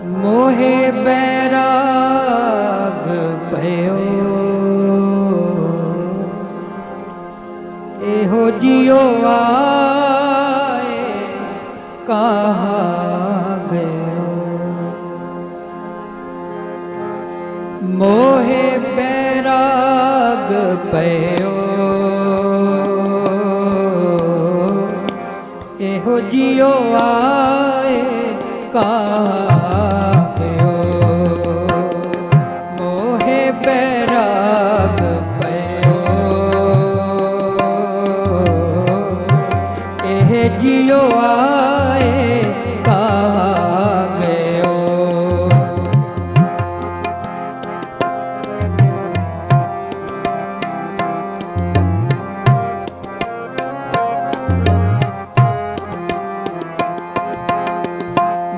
मोहे बैराग भयो एहो जियो आए कहाँ गयो। मोहे बैराग भयो एहो जियो आए कहाँ गयो। मोहे बैराग भयो एह जियो आए कहाँ गयो।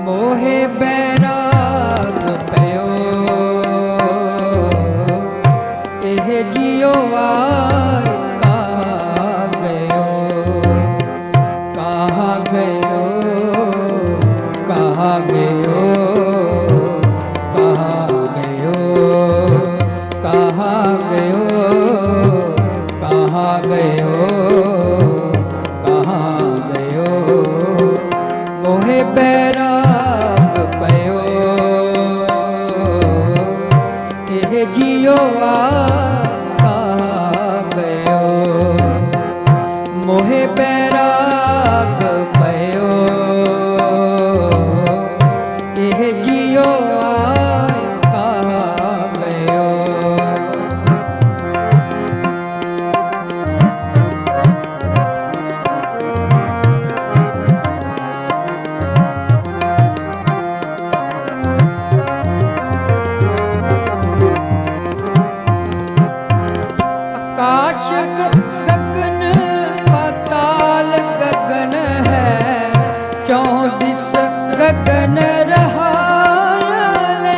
मोहे बैराग भयो एह जियो आए कहाँ गयो। कहाँ गयो कहाँ गयो कहाँ गयो कहाँ गयो कहाँ गयो। मोहे बैराग भयो एह जियो कहाँ गयो। मोहे बैराग भयो एह जियो कहाँ गयो। आकाश गगन पाताल गगन है चौदिस गगन रहाले।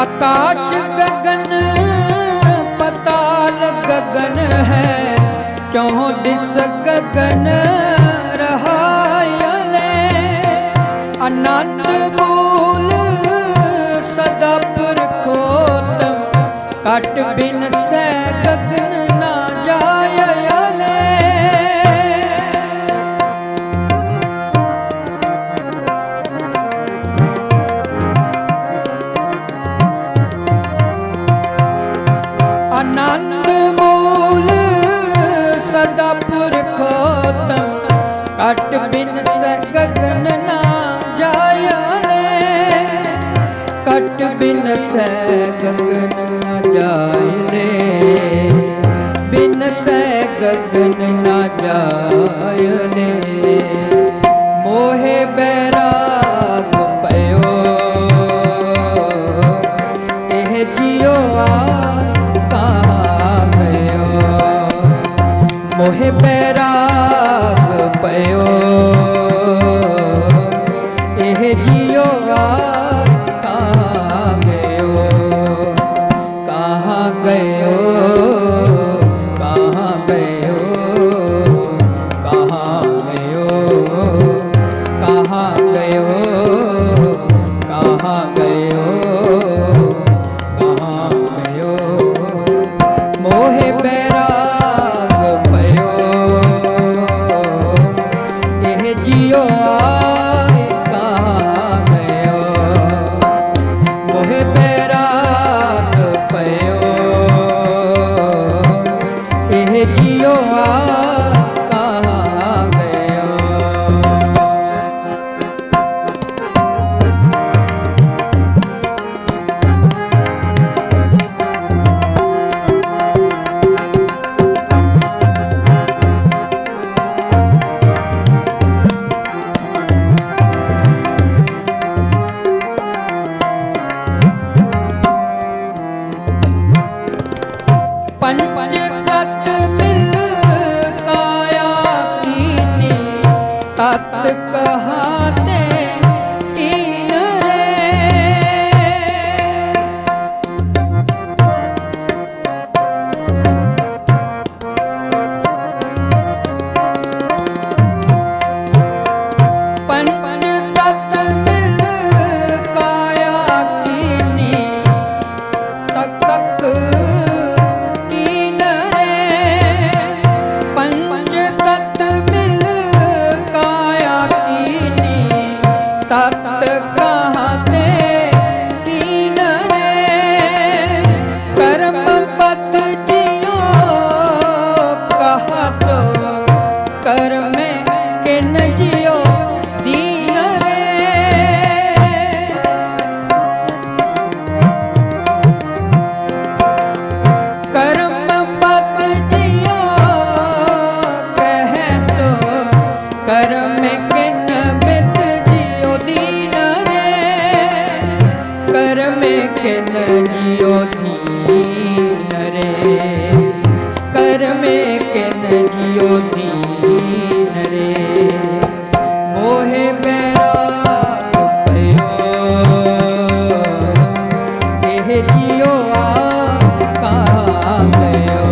आकाश गगन पाताल गगन है चौदिस गगन रहायले। अनंत मूल सदा पुरखोत्तम काट बिन सै गगन ना जायले। अनंत मूल सदा पुरखोत्तम काट बिन सै गगन ना जायले। काट बिन सै गगन ना जायले। बिन सै गगन ना जायले। मोहे बैराग भयो एह जियो कहाँ गयो। मोहे बैराग भयो एह जियो कहाँ गयो। कहाँ गयो कहाँ गयो में किन जियो दीन रे, कर में किन जियो दीन रे। मोहे बैराग पयो एह जियो कहाँ गयो।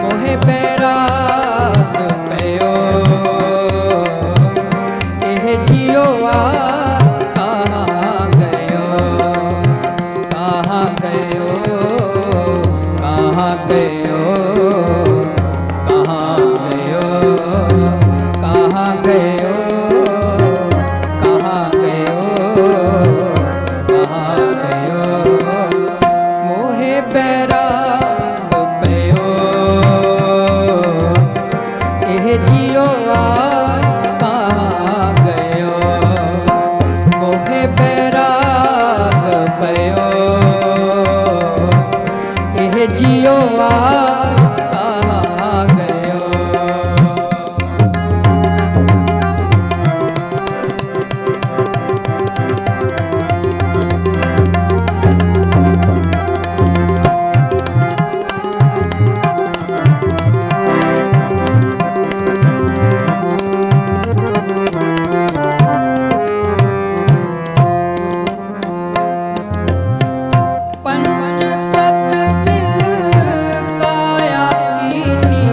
मोहे बैराग पयो एह जियो कहाँ गयो। कहाँ गयो, कहाँ गयो, कहाँ गयो, कहाँ गयो, कहाँ गयो, कहाँ गयो। मोहे बैराग पयो एह जियो कहाँ गयो। मोहे बैराग पयो एह जियो कहाँ गयो। पंच तत्व मिल काया कीनी,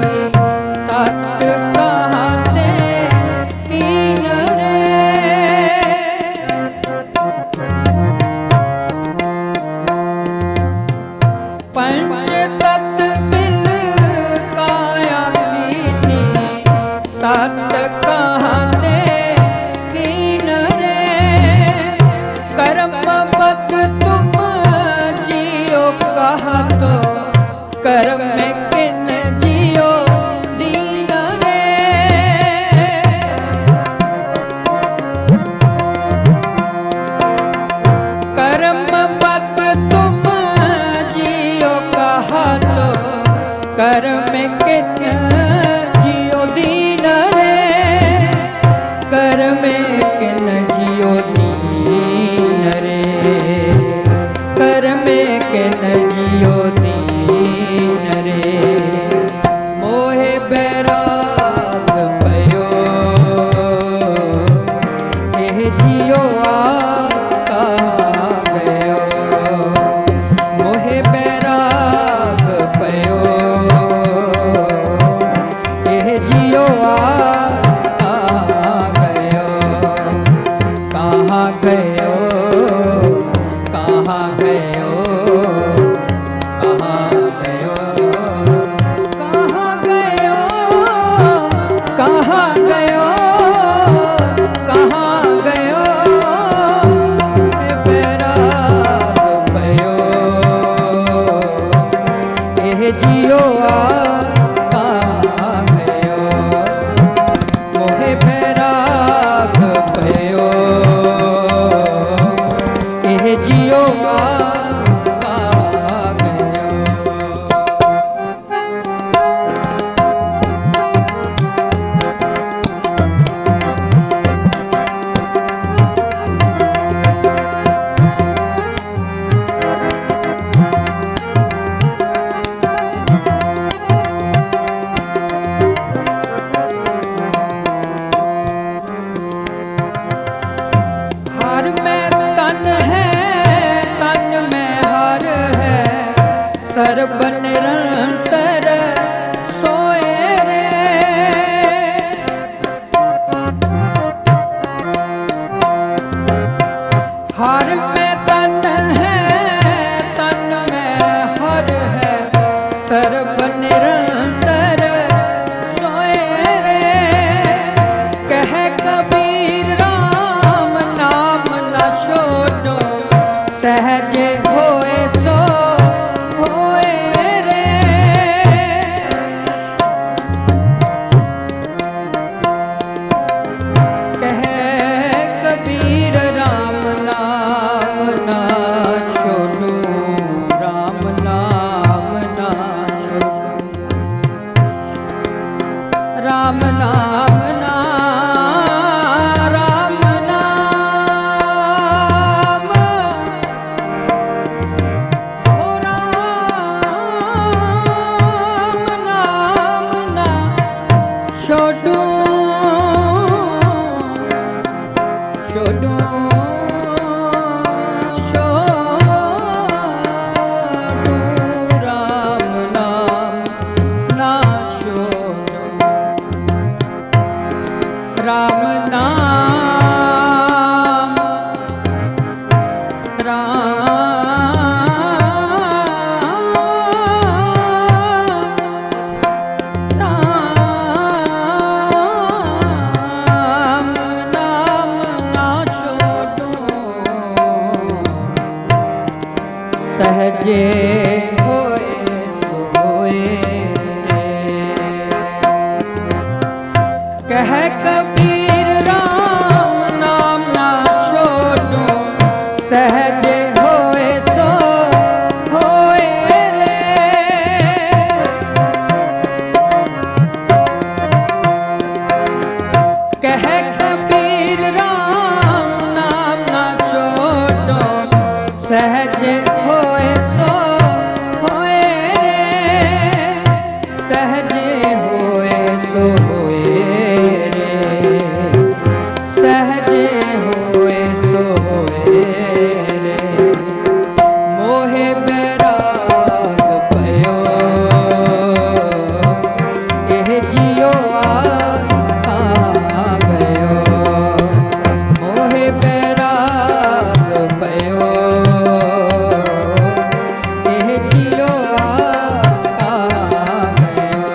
तत् कहाँ ते कीन रे। पंच तत्व मिल काया कीनी, तत् कहाँ ते कीन रे। कर्म बद तुम जियो कहा तो, कर्म में किन जियो दीन रे। कर्म बद तुम जियो कहा तो, कर्म में किन जियो दीन रे। कर्म में किन जियो दीन रे, कर में किन जियो दीन रे। मोहे बैराग पयो एह जियो कहाँ गयो। मोहे बैराग पयो एह जियो कहाँ गयो। कहाँ गयो, कहाँ गयो, कहाँ गयो, कहाँ गयो, कहाँ गयो, कहाँ गयो। बैराग पयो एह जियो कहाँ गयो। मोहे बैराग पयो एह जियो कहाँ गयो। हर में तन है, तन में हर है, सर्ब निरंतर सोए रे। हर में तन है, तन में हर है, सर्ब निरंतर सोए रे। कह कबीर राम नाम न छोड़ो, सहजे होए सो होए रे। कह कबीर राम नाम सहजे होए सोए रे। कह कबीर राम नाम ना छोड़ो, सहजे होए सो होए रे। कह कबीर राम नाम ना छोड़ो, सहजे होए सो होए रे। सहजे होए सो होए रे। सहजे होए सो होए रे। मोहे बैराग पयो, एह जियो आ गयो। मोहे बैराग पयो, एह जियो आ गयो।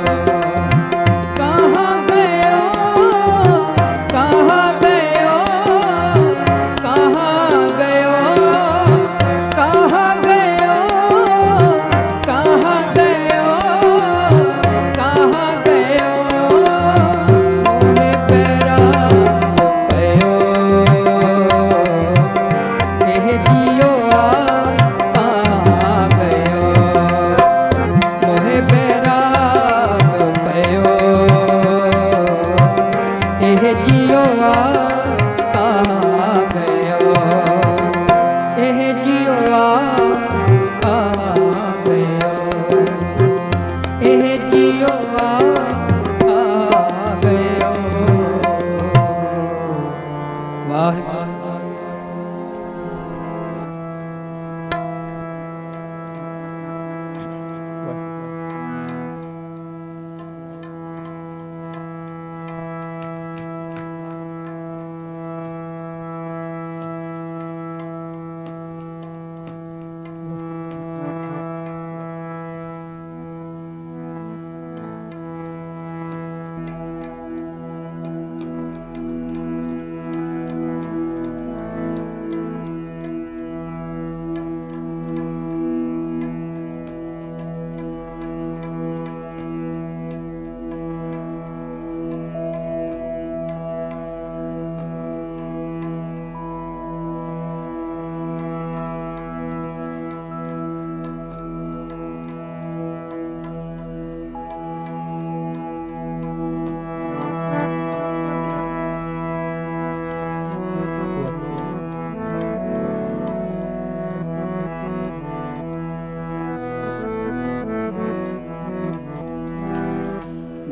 कहाँ गयो, कहाँ गयो, कहाँ गयो, कहाँ गयो, कहाँ गयो, कहाँ गयो। मोहे बैराग पयो, एह जियो आ गयो। मोहे बैराग पयो, एह जियो आ गयो। एह जियो आ गयो। एह जियो आ गयो। वाहिगुरू।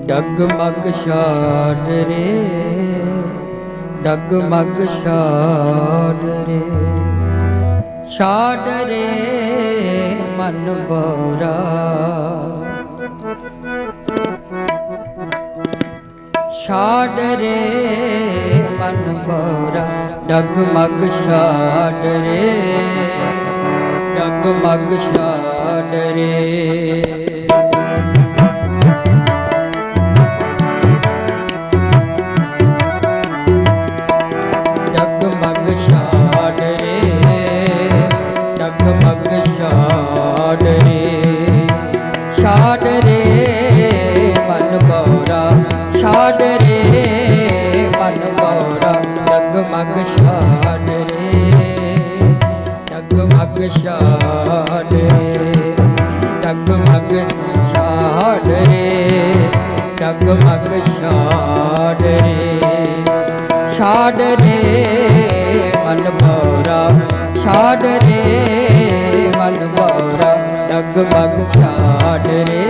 डगमग शाद रे, डगमग शाद रे। शाद रे मन बोरा, शाद रे मन बोरा। डगमग शाद रे, डगमग शाद रे। डगमग शाद रे, डगमग शाद रे। शाद रे मन बोरा, शाद रे मन बोरा। डगमग शाद रे, डगमग शाद रे। डगमग शाद रे, डगमग शाद रे। शाद रे मन बोरा, शाद रे मन बोरा। डगमग शाद रे,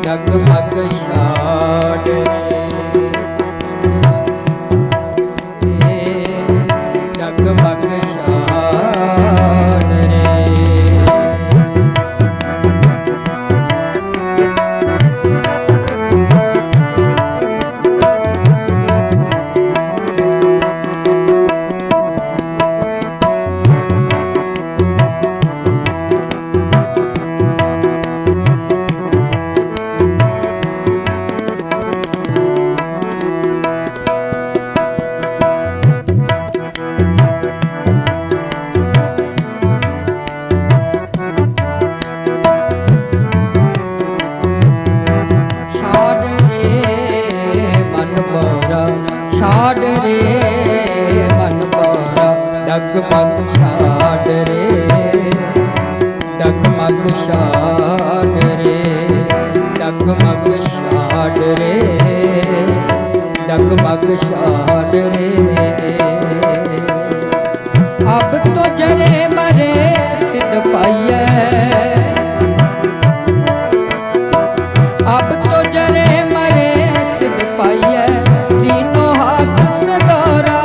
डगमग शाद रे। डगमग शाद रे। छाड़ रे डगमग छाड़ रे डगमग छाड़ रे डगमग छाड़ रे अब तो जरे मरे सिद्ध पाइए अब तो जरे मरे सिद्ध पाइए तीनों हाथ सगोरा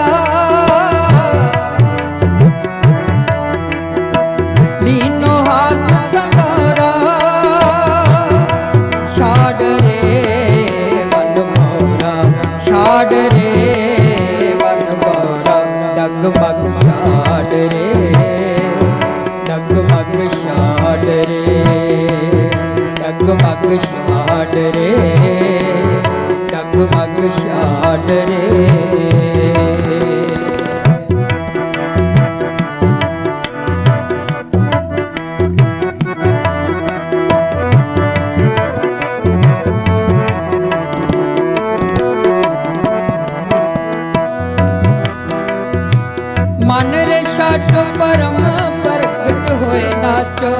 तीनों हाथ सगोरा छाड़ रे मन मोरा छाड़ रे मन मोरा डगमग छाड़ रे डगमग छाड़ रे डगमग छाड़ रे डगमग छाड़ रे मन रे छाड़ परम प्रगट होए नाचो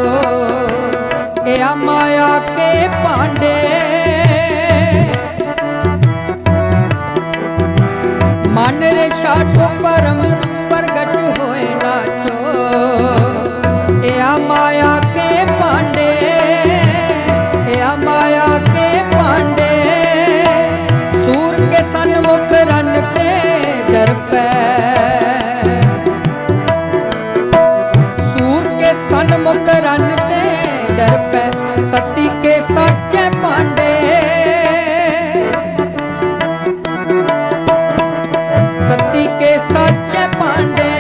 या माया के पांडे मन रे छाड़ परम प्रगट होए नाचो या माया के पांडे या माया के पांडे सूर के सन्मुख रन ते डर पे सन्मुख रन ते डर पे सती के साचे पांडे सती के साचे पांडे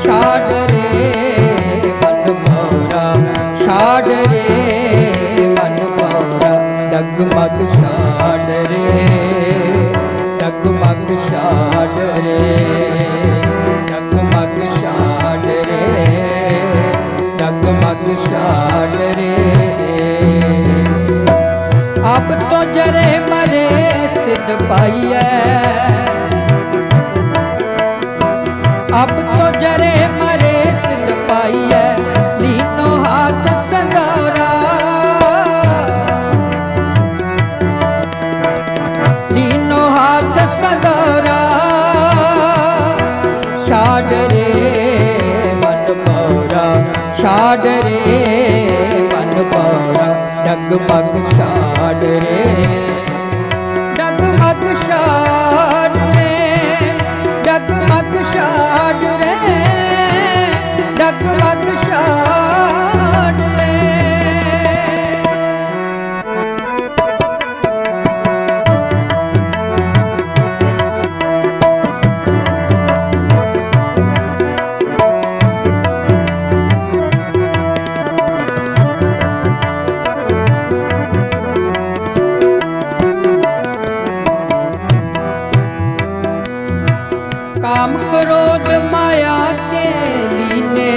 छाड़ रे मन मोरा छाड़ रे मन मोरा डगमग छाड़ रे डगमग छाड़ रे डगमग छाड़ रे डगमग छाड़ रे अब तो जरे मरे सिद्ध पाइए अब तो जरे मरे सिद्ध पाइए तीनों हाथ संगोरा तीनों हाथ संगोरा छाड़ रे मन मोरा छाड़ रे मन मोरा डगमग छाड़ रे डगमग छाड़ रे डगमग छाड़ रे डगमग छाड़ रे काम क्रोध माया के लीने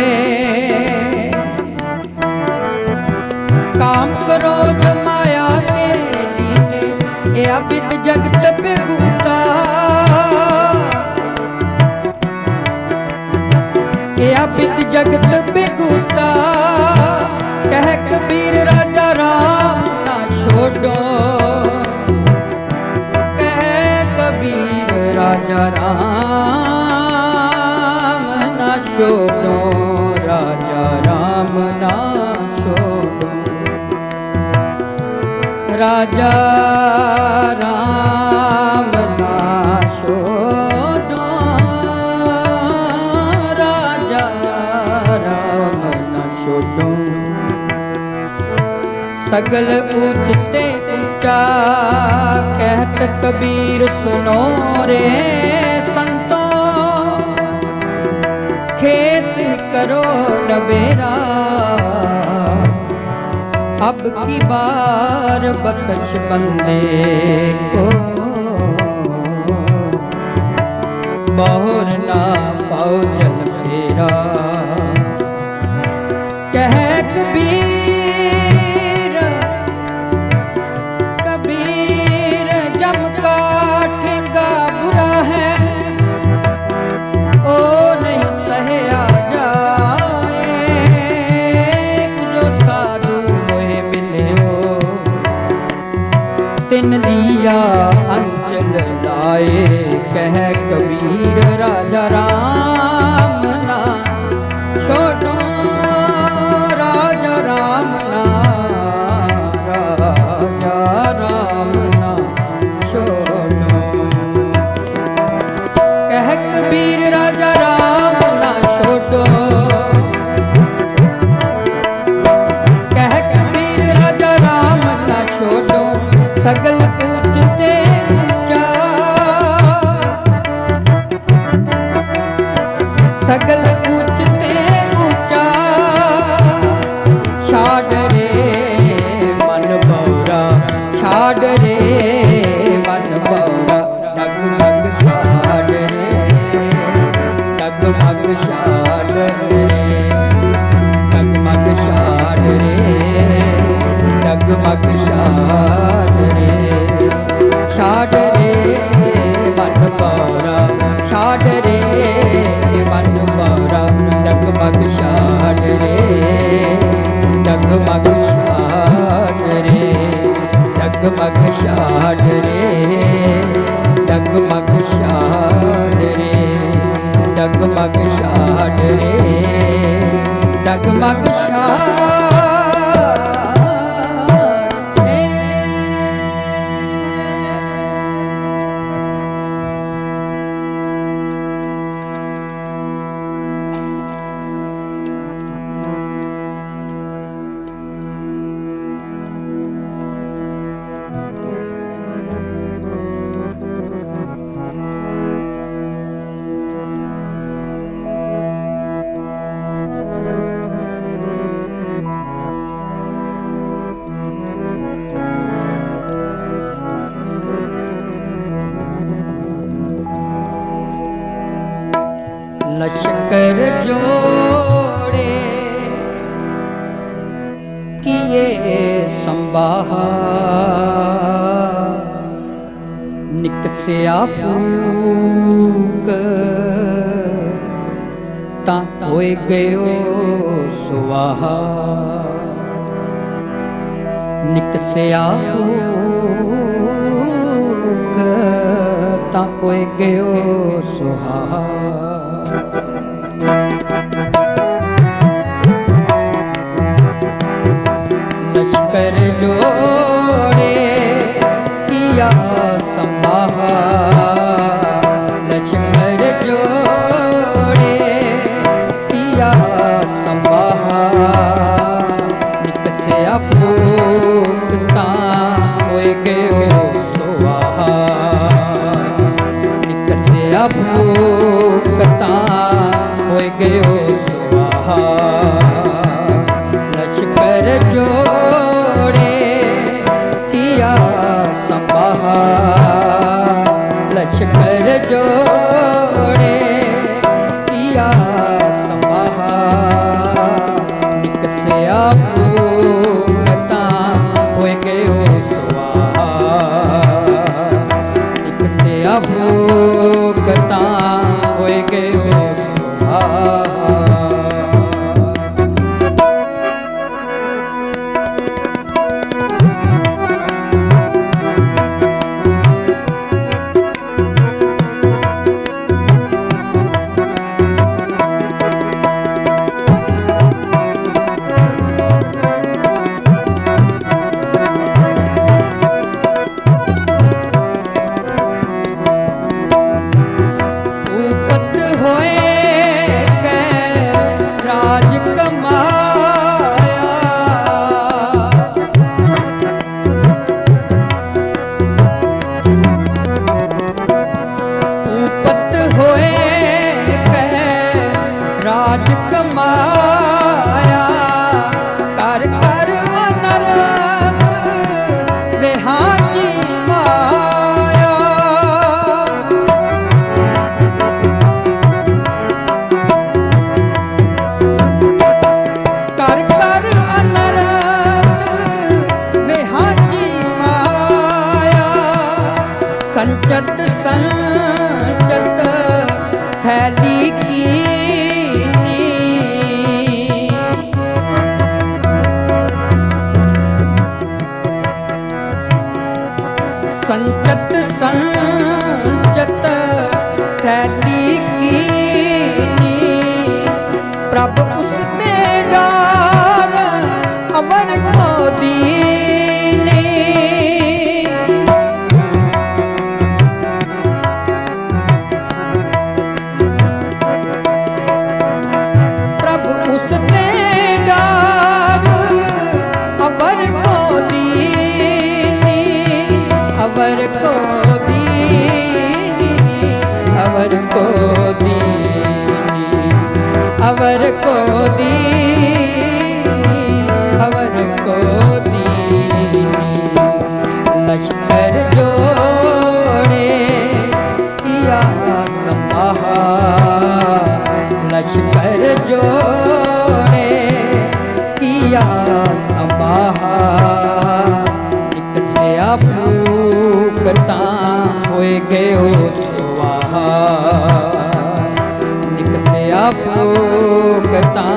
काम क्रोध माया के लीने ये अबिद जगत बेगूता ये अबिद जगत बेगूता कह कबीर राजा राम ना छोड़ो कह कबीर राजा राम ना छोड़ो राजा राम ना छोड़ो राजा राम ना छोड़ो राजा राम ना छोड़ो सगल ऊंचते ऊंचा कहत कबीर सुनो रे संतों खेत करो नबेरा अब की बार बख्श बंदे को बहुर ना पाओ जल फेरा कह कबीर कबीर जम का ठेंगा बुरा है ओ तिन लिया अंचल लाए, कह कबीर राजा राम ना छोड़ो, राजा राम ना, राजा राम ना छोड़ो। कह कबीर राजा राम ना छोड़ो, कह कबीर राजा राम ना छोड़ो, सगल ऊंचते ऊंचा, सगल ऊंचते ऊंचा, छाड़ रे मन बौरा, छाड़ रे मन बौरा, डगमग छाड़ रे, डगमग छाड़ रे, डगमग छाड़ रे, डगमग छाड़ रे, छाड़ रे मन बौरा, छाड़ रे मन बौरा, डगमग छाड़ रे, डगमग छाड़ रे, डगमग छाड़ रे, डगमग छाड़ रे, डगमग छाड़ रे, डगमग छाड़ लश्कर जोड़े किए संबाहा, निकसिया फूक ता होए गयो सुवाहा, निकसिया फूक ता होए गयो सुवाहा। लश्कर जोड़े किया संबाहा, लश्कर जोड़े किया संबाहा, निकसिया फूकता होए गयो सुवाहा, निकसिया फूकता होए गयो सुवाहा। लश्कर जोड़े किया संबाहा, लश्कर जोड़े किया संबाहा, निकसिया फूकता होए गयो सुवाहा, निकसिया फूकता होए गयो सुवाहा। उपत होए कै प्रभ उसते डार अमर को दीनी। प्रभ उसते डार अमर को दीनी, अवर को दीनी, अवर को दीनी, अवर को दीनी, अवर को दीनी। लश्कर जोड़े किया समाहा, लश्कर जोड़े किया समाहा। निकसिया फूकता होए गयो सुवाहा, निकसिया फूकता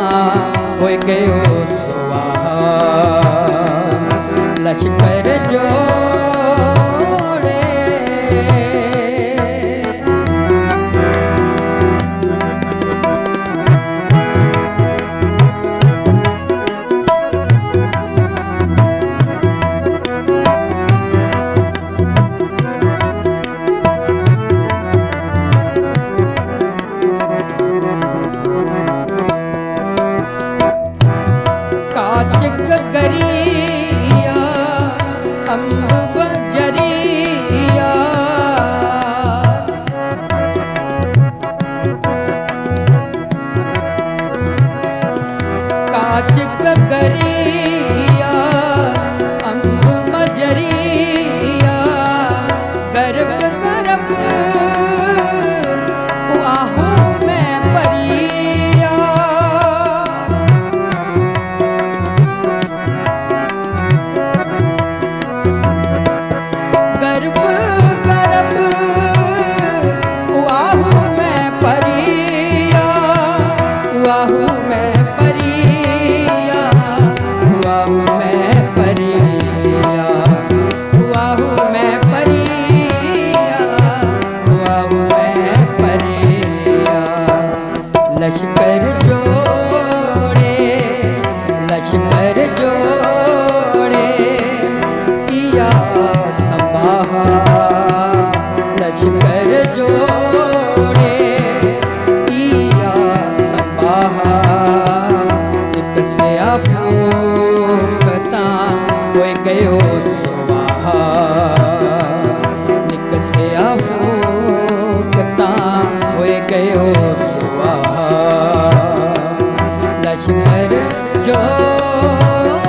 होए गयो सुवाहा। लश्कर जोड़े गगरिया अम्ब बजरिया, काच गगरिया अम्ब बजरिया। गर्भ गर्भ आहू में परिया, गर्भ गर्भ आहू में परिया, आहू में परिया, आहू में परिया, आहू में परिया, आहू में परिया। लश्कर जोड़े, लश्कर जोड़े किया समाहा, लश्कर जोड़े किया समाहा। निकसिया फूकता होए गयो सुवाहा, निकसिया फूकता होए गयो सुवाहा। लश्कर जोड़े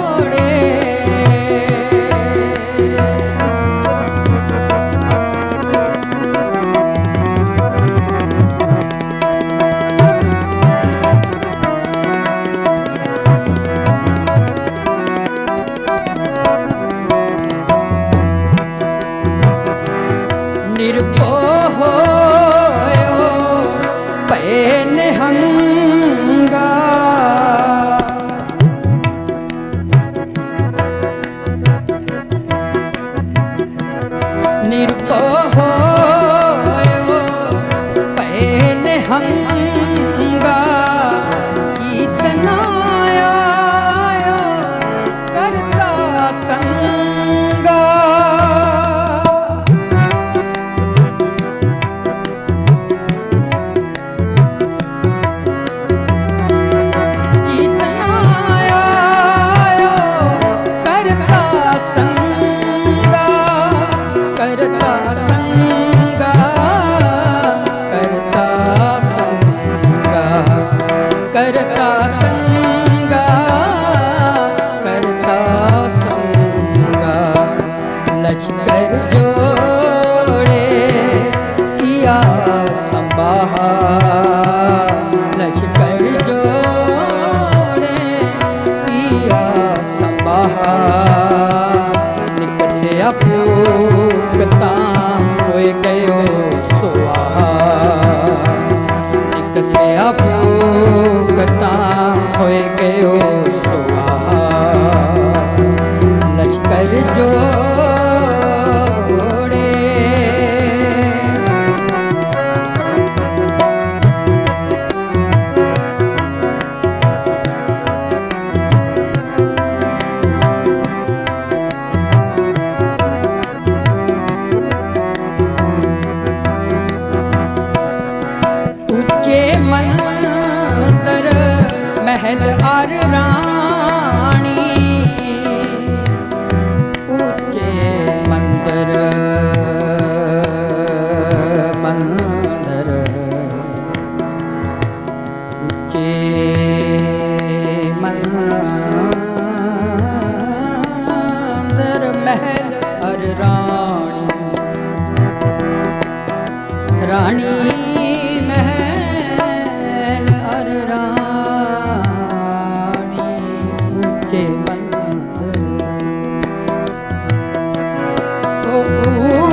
महल अर रानी ऊंचे मंदिर मंदिर ऊंचे मंदिर महल अर रानी रानी महल अर रानी ऊंचे मंदिर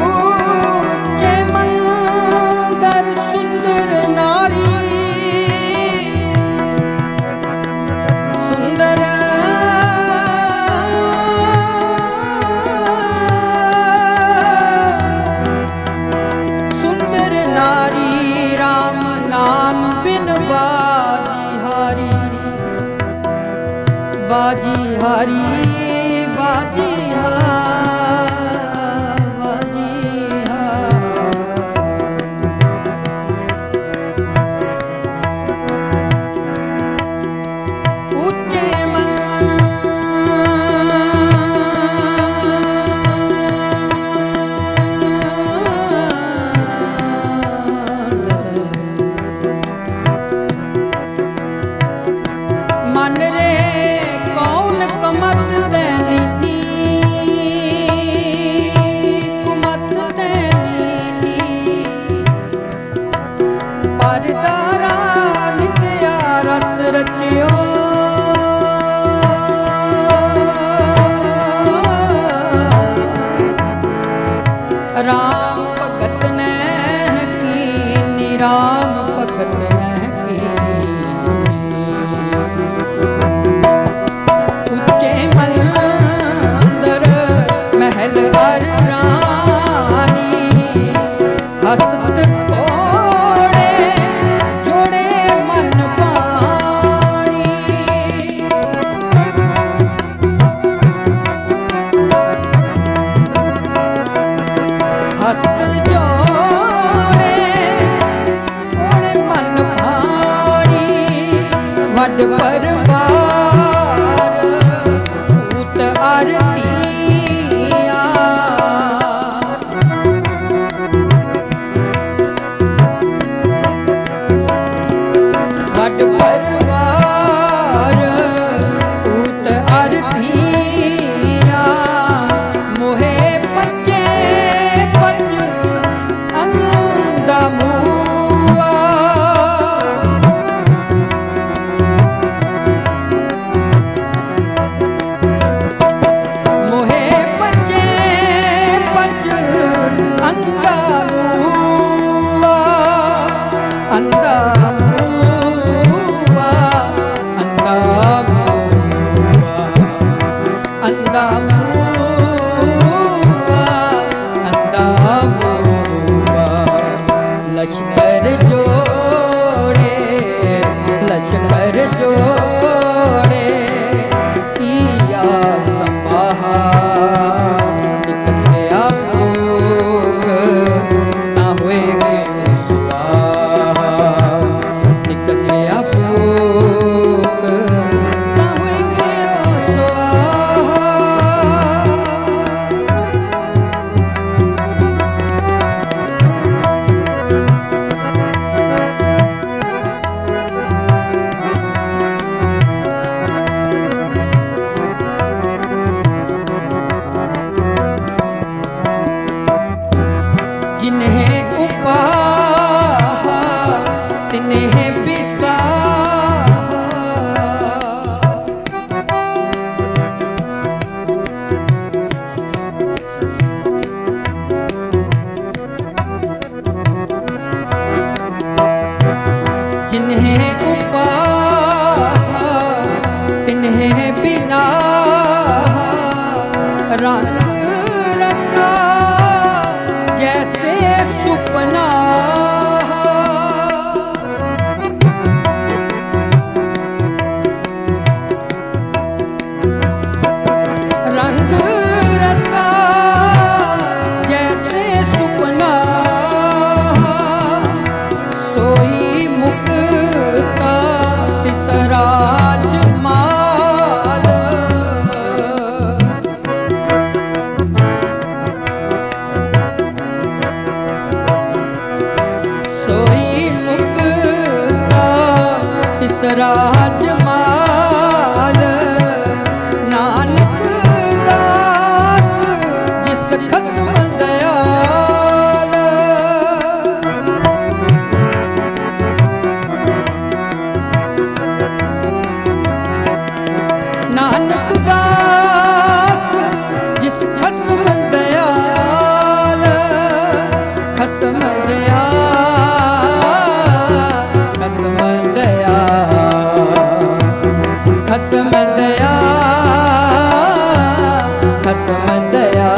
ऊंचे मंदिर सुंदर नारी सुंदर सुंदर नारी राम नाम बिन बाजी हारी बाजी हारी बाजी मन रे कौन कमत दैनी कुमत दैनी परदारा नित्या रस रचियो राम भगत ने कीनी राम भगत ने महल अर रानी हसत कोड़े जोड़े मन पानी हस्त जोड़े जोड़े मन पानी वड परवार भूत आरती परवार पूत अरधिया मोहे पचे पच अंदा मुआ मोहे पचे पच अंदा मुआ अंदा लश्कर जोड़े लश्कर जोड़े किया समाहा निकसया भोग ना हुए क्यों स्वाहा निकसया भोग ना हुए क्यों स्वाहा ਰਾਜ ਮਾਲ ਨਾਨਕ ਦਾਸ ਜਿਸ ਖਸਮ ਦਇਆਲ ਨਾਨਕ ਦਾਸ ਜਿਸ ਖਸਮ ਦਇਆਲ ਖਸਮ ਦਇਆਲ ਖਸਮ ਦਇਆ ਖਸਮ ਦਇਆ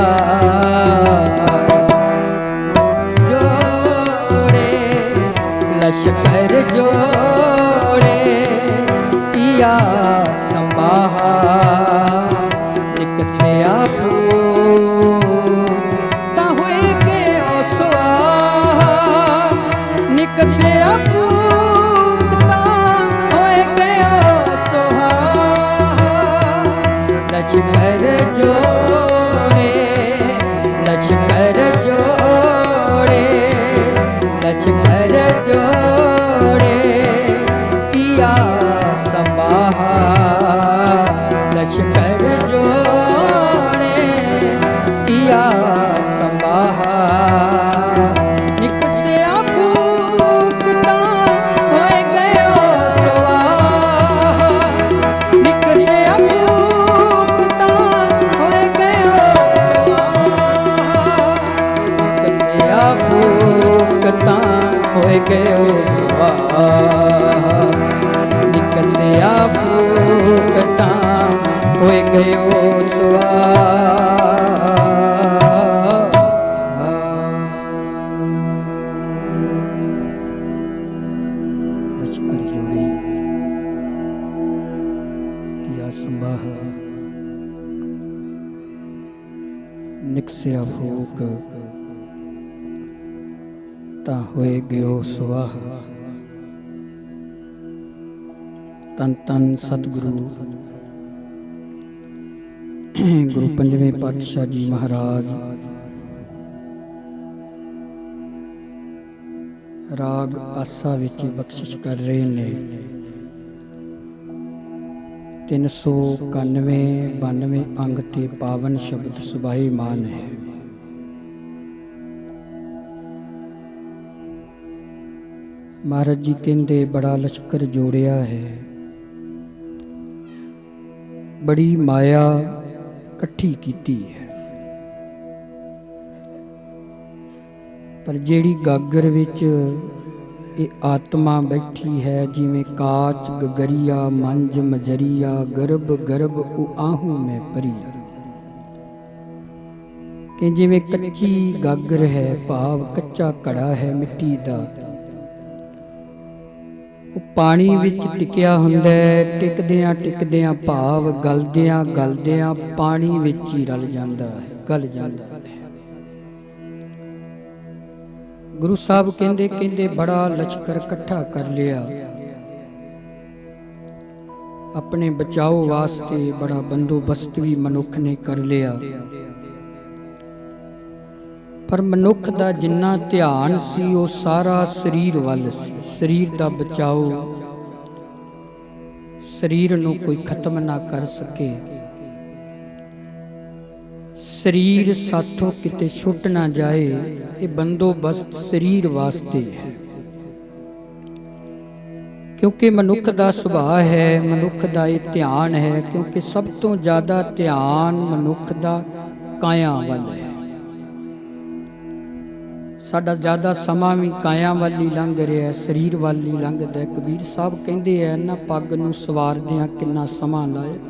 ਜੋੜੇ ਲਸ਼ਕਰ ਜੋੜੇ ਕੀਆ ਸੰਭਾਹਾ ਨਿਕਸਿਆ ਤਾਂ ਹੋਏ ਗਿਓ ਸੁਆਹਾ ਨਿਕਸਿਆ लश्कर जोड़े लश्कर जोड़े लश्कर जोड़े किया संभाहा लश्कर जोड़े किया संभाहा निकसिया फूकता होए गयो स्वाहा निकसिया भूकता होए गयो स्वाहा निकसिया भूकता होए गयो स्वाहा लश्कर जोड़े किया संभाहा निकसिया भूक ਤਾਂ ਹੋਏ ਗਿਓ ਸੁਆਹਾ। ਤਨ ਤਨ ਸਤਿਗੁਰੂ ਗੁਰੂ ਪੰਜਵੇਂ ਪਾਤਸ਼ਾਹ ਜੀ ਮਹਾਰਾਜ ਰਾਗ ਆਸਾ ਵਿੱਚ ਬਖਸ਼ਿਸ਼ ਕਰ ਰਹੇ ਨੇ। 391 92 ਅੰਗ ਤੇ ਪਾਵਨ ਸ਼ਬਦ ਸੁਭਾਈਮਾਨ ਹੈ। महाराज जी कहते बड़ा लश्कर जोड़िया है, बड़ी माया इकट्ठी कीती है, पर जेड़ी गागर विच ये आत्मा बैठी है जिमें काच गगरिया मंज मजरिया गर्भ गर्भ आहू में भरिया कि जिमें कच्ची गागर है भाव कच्चा घड़ा है मिट्टी दा पानी विच टिकिया हुंदा है। टिकदियां टिकदियां भाव गलदियां गलदियां पानी विच ही रल जांदा है गल जांदा है। गुरु साहब कहंदे कहंदे बड़ा लश्कर इकट्ठा कर लिया, अपने बचाओ वास्ते बड़ा बंदोबस्त भी मनुख ने कर लिया, पर मनुख दा जिन्ना ध्यान सी वो सारा शरीर वल सी। शरीर दा बचाओ, शरीर नूं कोई खत्म ना कर सके, शरीर साथों किते छुट ना जाए, ये बंदोबस्त शरीर वास्ते है। क्योंकि मनुख दा सुभाव है, मनुख दा ये ध्यान है, क्योंकि सब तो ज़्यादा ध्यान मनुख दा काया वल है। साडा ज़्यादा समा भी काया वाल ही लंघ रहा है, शरीर वाल ही लंघदा है। कबीर साहब कहते हैं ना पग नूं सवारदियां किन्ना समा लाया,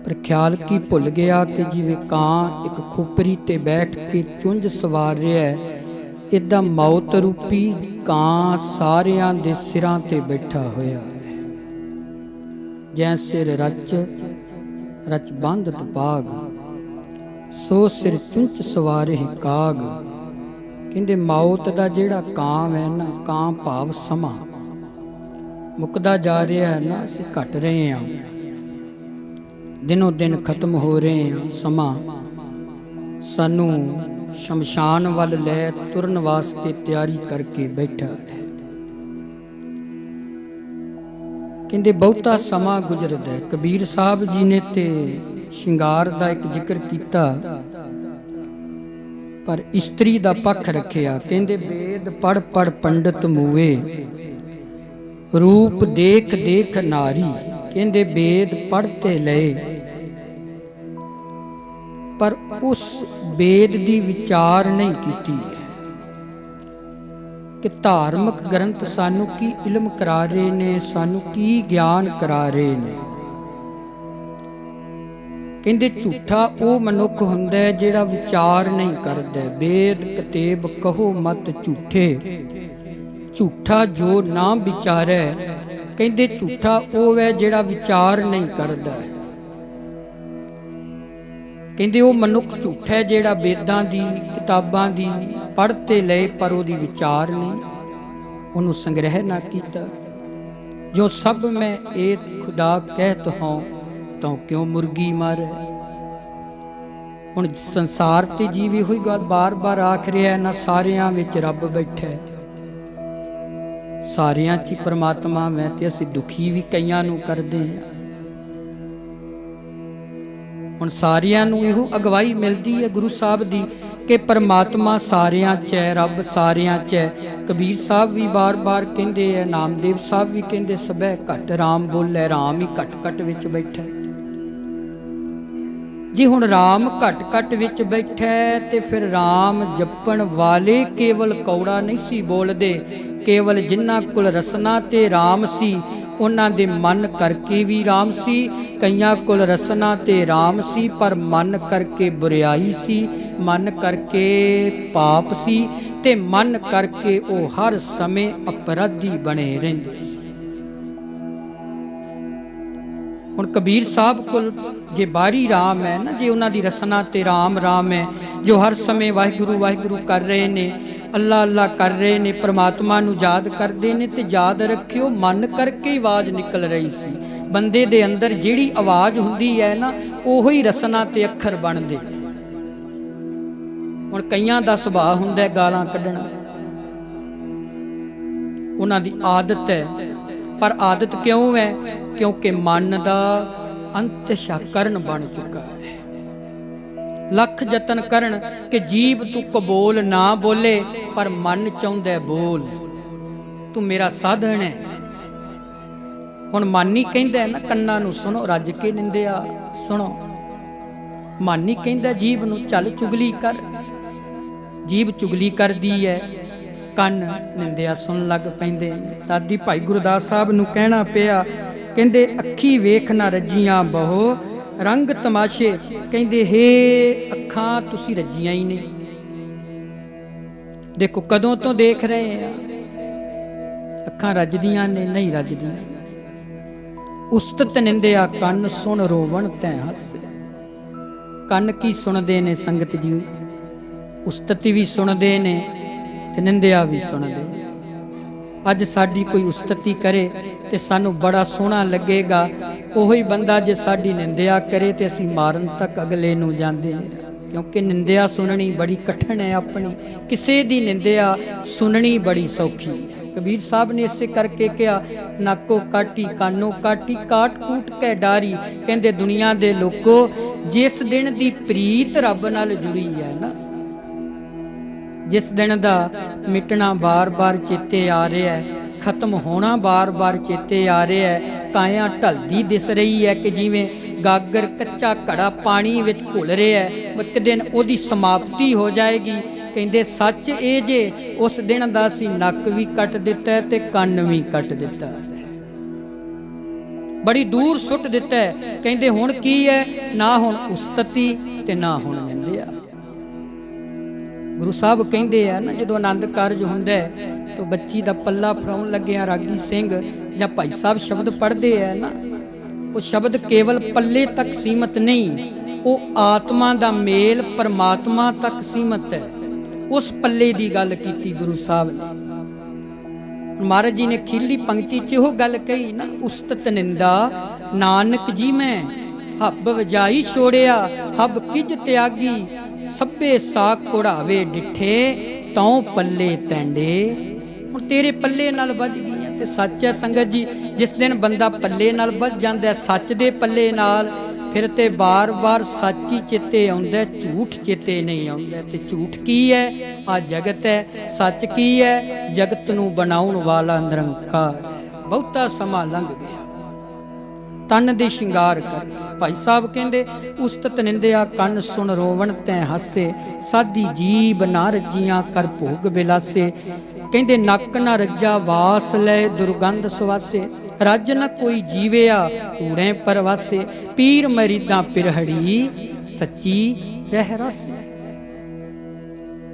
पर ख्याल की भुल गया कि जिवें कां एक खोपरी ते बैठ के चुंझ सवार रहा है, इदा मौत रूपी कां सारियां दे सिरां ते बैठा होया है। जै सिर रच रच बंधत पाग, सो सिर चुंच सवारे काग। कहते मौत का जिहड़ा काम है ना, कां भाव समा मुकदा जा रहा है ना, असीं घट रहे हैं, दिनों दिन खत्म हो रहे हैं। समा सानू शमशान वल लै तुरन वास्ते तैयारी करके बैठा है। ਕਹਿੰਦੇ ਬਹੁਤਾ ਸਮਾਂ ਗੁਜ਼ਰਦਾ। ਕਬੀਰ ਸਾਹਿਬ ਜੀ ਨੇ ਤੇ ਸ਼ਿੰਗਾਰ ਦਾ ਇੱਕ ਜ਼ਿਕਰ ਕੀਤਾ, ਪਰ ਇਸਤਰੀ ਦਾ ਪੱਖ ਰੱਖਿਆ। ਕਹਿੰਦੇ ਵੇਦ ਪੜ ਪੜ ਪੰਡਤ ਮੂਏ, ਰੂਪ ਦੇਖ ਦੇਖ ਨਾਰੀ। ਕਹਿੰਦੇ ਵੇਦ ਪੜ੍ਹ ਤੇ ਲਏ, ਪਰ ਉਸ ਵੇਦ ਦੀ ਵਿਚਾਰ ਨਹੀਂ ਕੀਤੀ ਕਿ ਧਾਰਮਿਕ ਗ੍ਰੰਥ ਸਾਨੂੰ ਕੀ ਇਲਮ ਕਰਾ ਰਹੇ ਨੇ, ਸਾਨੂੰ ਕੀ ਗਿਆਨ ਕਰਾ ਰਹੇ ਨੇ। ਕਹਿੰਦੇ ਝੂਠਾ ਉਹ ਮਨੁੱਖ ਹੁੰਦਾ ਹੈ ਜਿਹੜਾ ਵਿਚਾਰ ਨਹੀਂ ਕਰਦਾ। ਵੇਦ ਕਤੇਬ ਕਹੋ ਮਤ ਝੂਠੇ, ਝੂਠਾ ਜੋ ਨਾ ਵਿਚਾਰੈ। ਕਹਿੰਦੇ ਝੂਠਾ ਉਹ ਹੈ ਜਿਹੜਾ ਵਿਚਾਰ ਨਹੀਂ ਕਰਦਾ। ਕਹਿੰਦੇ ਉਹ ਮਨੁੱਖ ਝੂਠਾ ਹੈ ਜਿਹੜਾ ਵੇਦਾਂ ਦੀ ਕਿਤਾਬਾਂ ਦੀ ਪੜ੍ਹ ਤੇ ਲਏ, ਪਰ ਉਹਦੀ ਵਿਚਾਰ ਨਹੀਂ, ਉਹਨੂੰ ਸੰਗ੍ਰਹਿ ਨਾ ਕੀਤਾ। ਜੋ ਸਭ ਮੈਂ ਏਕ ਖੁਦਾ ਕਹਿਤ ਹਾਂ, ਤਾਂ ਕਿਉਂ ਮੁਰਗੀ ਮਾਰੇ। ਹੁਣ ਸੰਸਾਰ ਤੇ ਜੀਵ ਇਹੋ ਹੀ ਗੱਲ ਬਾਰ-ਬਾਰ ਆਖ ਰਿਹਾ ਨਾ, ਸਾਰਿਆਂ ਵਿੱਚ ਰੱਬ ਬੈਠਾ, ਸਾਰਿਆਂ 'ਚ ਪਰਮਾਤਮਾ ਮੈਂ, ਤੇ ਅਸੀਂ ਦੁਖੀ ਵੀ ਕਈਆਂ ਨੂੰ ਕਰਦੇ ਹਾਂ। ਹੁਣ ਸਾਰਿਆਂ ਨੂੰ ਇਹੋ ਅਗਵਾਈ ਮਿਲਦੀ ਹੈ ਗੁਰੂ ਸਾਹਿਬ ਦੀ ਕਿ ਪਰਮਾਤਮਾ ਸਾਰਿਆਂ 'ਚ ਹੈ, ਰੱਬ ਸਾਰਿਆਂ 'ਚ ਹੈ। ਕਬੀਰ ਸਾਹਿਬ ਵੀ ਬਾਰ-ਬਾਰ ਕਹਿੰਦੇ ਹੈ, ਨਾਮਦੇਵ ਸਾਹਿਬ ਵੀ ਕਹਿੰਦੇ ਸਭੈ ਘਟ ਰਾਮ ਬੋਲੇ, ਰਾਮ ਹੀ ਘਟ ਘਟ ਵਿੱਚ ਬੈਠਾ। ਜੀ ਹੁਣ ਰਾਮ ਘਟ ਘਟ ਵਿੱਚ ਬੈਠਾ ਤੇ ਫਿਰ ਰਾਮ ਜਪਣ ਵਾਲੇ ਕੇਵਲ ਕੌੜਾ ਨਹੀਂ ਸੀ ਬੋਲਦੇ। ਕੇਵਲ ਜਿਨ੍ਹਾਂ ਕੋਲ ਰਸਨਾ ਤੇ ਰਾਮ ਸੀ ਉਹਨਾਂ ਦੇ ਮਨ ਕਰਕੇ ਵੀ ਰਾਮ ਸੀ। ਕਈਆਂ ਕੋਲ ਰਸਨਾ ਤੇ ਰਾਮ ਸੀ ਪਰ ਮਨ ਕਰਕੇ ਬੁਰਿਆਈ ਸੀ, ਮਨ ਕਰਕੇ ਪਾਪ ਸੀ, ਤੇ ਮਨ ਕਰਕੇ ਉਹ ਹਰ ਸਮੇਂ ਅਪਰਾਧੀ ਬਣੇ ਰਹਿੰਦੇ ਸੀ। ਹੁਣ ਕਬੀਰ ਸਾਹਿਬ ਕੋਲ ਜੇ ਬਾਹਰੀ ਰਾਮ ਹੈ ਨਾ, ਜੇ ਉਹਨਾਂ ਦੀ ਰਸਨਾ ਤੇ ਰਾਮ ਰਾਮ ਹੈ, ਜੋ ਹਰ ਸਮੇਂ ਵਾਹਿਗੁਰੂ ਵਾਹਿਗੁਰੂ ਕਰ ਰਹੇ ਨੇ, ਅੱਲਾ ਅੱਲਾ ਕਰ ਰਹੇ ਨੇ, ਪਰਮਾਤਮਾ ਨੂੰ ਯਾਦ ਕਰਦੇ ਨੇ, ਤੇ ਯਾਦ ਰੱਖਿਓ ਮਨ ਕਰਕੇ ਹੀ ਆਵਾਜ਼ ਨਿਕਲ ਰਹੀ ਸੀ। ਬੰਦੇ ਦੇ ਅੰਦਰ ਜਿਹੜੀ ਆਵਾਜ਼ ਹੁੰਦੀ ਹੈ ਨਾ, ਉਹੋ ਹੀ ਰਸਨਾ ਤੇ ਅੱਖਰ ਬਣਦੇ। ਹੁਣ ਕਈਆਂ ਦਾ ਸੁਭਾਅ ਹੁੰਦਾ ਗਾਲਾਂ ਕੱਢਣਾ, ਉਹਨਾਂ ਦੀ ਆਦਤ ਹੈ। ਪਰ ਆਦਤ ਕਿਉਂ ਹੈ? ਕਿਉਂਕਿ ਮਨ ਦਾ ਅੰਤਸ਼ਾਕਰਨ ਬਣ ਚੁੱਕਾ ਹੈ। ਲੱਖ ਯਤਨ ਕਰਨ ਕਿ ਜੀਭ ਤੂੰ ਕਬੋਲ ਨਾ ਬੋਲੇ, ਪਰ ਮਨ ਚਾਹੁੰਦਾ ਬੋਲ, ਤੂੰ ਮੇਰਾ ਸਾਧਨ ਹੈ। ਹੁਣ ਮਨ ਹੀ ਕਹਿੰਦਾ ਨਾ, ਕੰਨਾਂ ਨੂੰ ਸੁਣੋ ਰੱਜ ਕੇ ਨਿੰਦਿਆ ਸੁਣੋ। ਮਨ ਹੀ ਕਹਿੰਦਾ ਜੀਭ ਨੂੰ ਚੱਲ ਚੁਗਲੀ ਕਰ, ਜੀਭ ਚੁਗਲੀ ਕਰਦੀ ਹੈ, ਕੰਨ ਨਿੰਦਿਆ ਸੁਣ ਲੱਗ ਪੈਂਦੇ ਨੇ। ਦਾਦੀ ਭਾਈ ਗੁਰਦਾਸ ਸਾਹਿਬ ਨੂੰ ਕਹਿਣਾ ਪਿਆ, ਕਹਿੰਦੇ ਅੱਖੀ ਵੇਖ ਨਾ ਰੱਜੀਆਂ ਬਹੁ ਰੰਗ ਤਮਾਸ਼ੇ। ਕਹਿੰਦੇ ਹੇ ਅੱਖਾਂ ਤੁਸੀਂ ਰੱਜੀਆਂ ਹੀ ਨਹੀਂ। ਦੇਖੋ ਕਦੋਂ ਤੋਂ ਦੇਖ ਰਹੇ ਆ, ਅੱਖਾਂ ਰੱਜਦੀਆਂ ਨੇ? ਨਹੀਂ ਰੱਜਦੀਆਂ। ਉਸਤਤ ਨਿੰਦਿਆ ਕੰਨ ਸੁਣ ਰੋਵਣ ਤੈ ਹੱਸੇ। ਕੰਨ ਕੀ ਸੁਣਦੇ ਨੇ ਸੰਗਤ ਜੀ? ਉਸਤਤੀ ਵੀ ਸੁਣਦੇ ਨੇ ਤੇ ਨਿੰਦਿਆ ਵੀ ਸੁਣਦੇ ਨੇ। ਅੱਜ ਸਾਡੀ ਕੋਈ ਉਸਤਤੀ ਕਰੇ ਤੇ ਸਾਨੂੰ ਬੜਾ ਸੋਹਣਾ ਲੱਗੇਗਾ। ਉਹੀ ਬੰਦਾ ਜੇ ਸਾਡੀ ਨਿੰਦਿਆ ਕਰੇ ਤੇ ਅਸੀਂ ਮਾਰਨ ਤੱਕ ਅਗਲੇ ਨੂੰ ਜਾਂਦੇ ਹਾਂ, ਕਿਉਂਕਿ ਨਿੰਦਿਆ ਸੁਣਨੀ ਬੜੀ ਕਠਿਨ ਹੈ। ਆਪਣੀ ਕਿਸੇ ਦੀ ਨਿੰਦਿਆ ਸੁਣਨੀ ਬੜੀ ਸੌਖੀ ਹੈ। ਕਬੀਰ ਸਾਹਿਬ ਨੇ ਇਸੇ ਕਰਕੇ ਕਿਹਾ, ਨਾਕੋ ਕਾਟੀ ਕਾਨੋ ਕਾਟੀ ਕਾਟ ਕੂਟ ਕੇ ਡਾਰੀ। ਕਹਿੰਦੇ ਦੁਨੀਆ ਦੇ ਲੋਕੋ, ਜਿਸ ਦਿਨ ਦੀ ਪ੍ਰੀਤ ਰੱਬ ਨਾਲ ਜੁੜੀ ਹੈ ਨਾ, ਜਿਸ ਦਿਨ ਦਾ ਮਿਟਣਾ ਬਾਰ-ਬਾਰ ਚੇਤੇ ਆ ਰਿਹਾ ਹੈ, ਖਤਮ ਹੋਣਾ ਬਾਰ-ਬਾਰ ਚੇਤੇ ਆ ਰਿਹਾ ਹੈ, ਕਾਇਆ ਢਲਦੀ ਦਿਸ ਰਹੀ ਹੈ ਕਿ ਜਿਵੇਂ ਗਾਗਰ ਕੱਚਾ ਘੜਾ ਪਾਣੀ ਵਿੱਚ ਘੁਲ ਰਿਹਾ ਹੈ, ਇੱਕ ਦਿਨ ਉਹਦੀ ਸਮਾਪਤੀ ਹੋ ਜਾਏਗੀ। ਕਹਿੰਦੇ ਸੱਚ ਇਹ ਜੇ ਉਸ ਦਿਨ ਦਾ ਅਸੀਂ ਨੱਕ ਵੀ ਕੱਟ ਦਿੱਤਾ ਤੇ ਕੰਨ ਵੀ ਕੱਟ ਦਿੱਤਾ, ਬੜੀ ਦੂਰ ਸੁੱਟ ਦਿੱਤਾ। ਕਹਿੰਦੇ ਹੁਣ ਕੀ ਹੈ? ਨਾ ਹੁਣ ਉਸਤਤੀ ਤੇ ਨਾ ਹੁਣ ਨਿੰਦਿਆ। ਗੁਰੂ ਸਾਹਿਬ ਕਹਿੰਦੇ ਆ ਨਾ, ਜਦੋਂ ਆਨੰਦ ਕਾਰਜ ਹੁੰਦਾ ਤਾਂ ਬੱਚੀ ਦਾ ਪੱਲਾ ਫੜਾਉਣ ਲੱਗਿਆ ਰਾਗੀ ਸਿੰਘ ਜਾਂ ਭਾਈ ਸਾਹਿਬ ਸ਼ਬਦ ਪੜ੍ਹਦੇ ਆ ਨਾ, ਉਹ ਸ਼ਬਦ ਕੇਵਲ ਪੱਲੇ ਤੱਕ ਸੀਮਤ ਨਹੀਂ, ਉਹ ਆਤਮਾ ਦਾ ਮੇਲ ਪਰਮਾਤਮਾ ਤੱਕ ਸੀਮਤ ਹੈ। ਉਸ ਪੱਲੇ ਦੀ ਗੱਲ ਕੀਤੀ ਗੁਰੂ ਸਾਹਿਬ ਨੇ। ਮਹਾਰਾਜ ਜੀ ਨੇ ਅਖੀਰਲੀ ਪੰਕਤੀ 'ਚ ਉਹ ਗੱਲ ਕਹੀ ਨਾ, ਉਸਤਤ ਨਿੰਦਾ ਨਾਨਕ ਜੀ ਮੈਂ ਹੱਬ ਵਜਾਈ ਛੋੜਿਆ, ਹੱਬ ਕਿਜ ਤਿਆਗੀ, ਸਭੇ ਸਾਕ ਕੁੜਾਵੇ ਡਿੱਠੇ ਤਉ ਪੱਲੇ ਤੈਂਡੇ। ਹੁਣ ਤੇਰੇ ਪੱਲੇ ਨਾਲ ਵੱਜ ਗਈਆਂ, ते सच है संगत जी, जिस दिन बंदा पल्ले नाल बच जांदा है सच दे पल्ले नाल, फिर ते बार बार सच ही चेते आउंदा, झूठ चेते नहीं आउंदा। ते झूठ की है? आ जगत है। सच की है? जगत नूं बनाउण वाला निरंकार है। बहुता समा लंघ गया तन दे शिंगार कर। भाई साहब कहंदे उस्तत निंदिया कन सुन रोवण तै हासे, साधी जीब ना रजियां कर भोग बिलासे। कहंदे नक ना रज्जा वास लै दुर्गंध सुवासे, रज न कोई जीविया कूड़े परवासे। पीर मरीदा पिरहड़ी सच्ची रह रासे।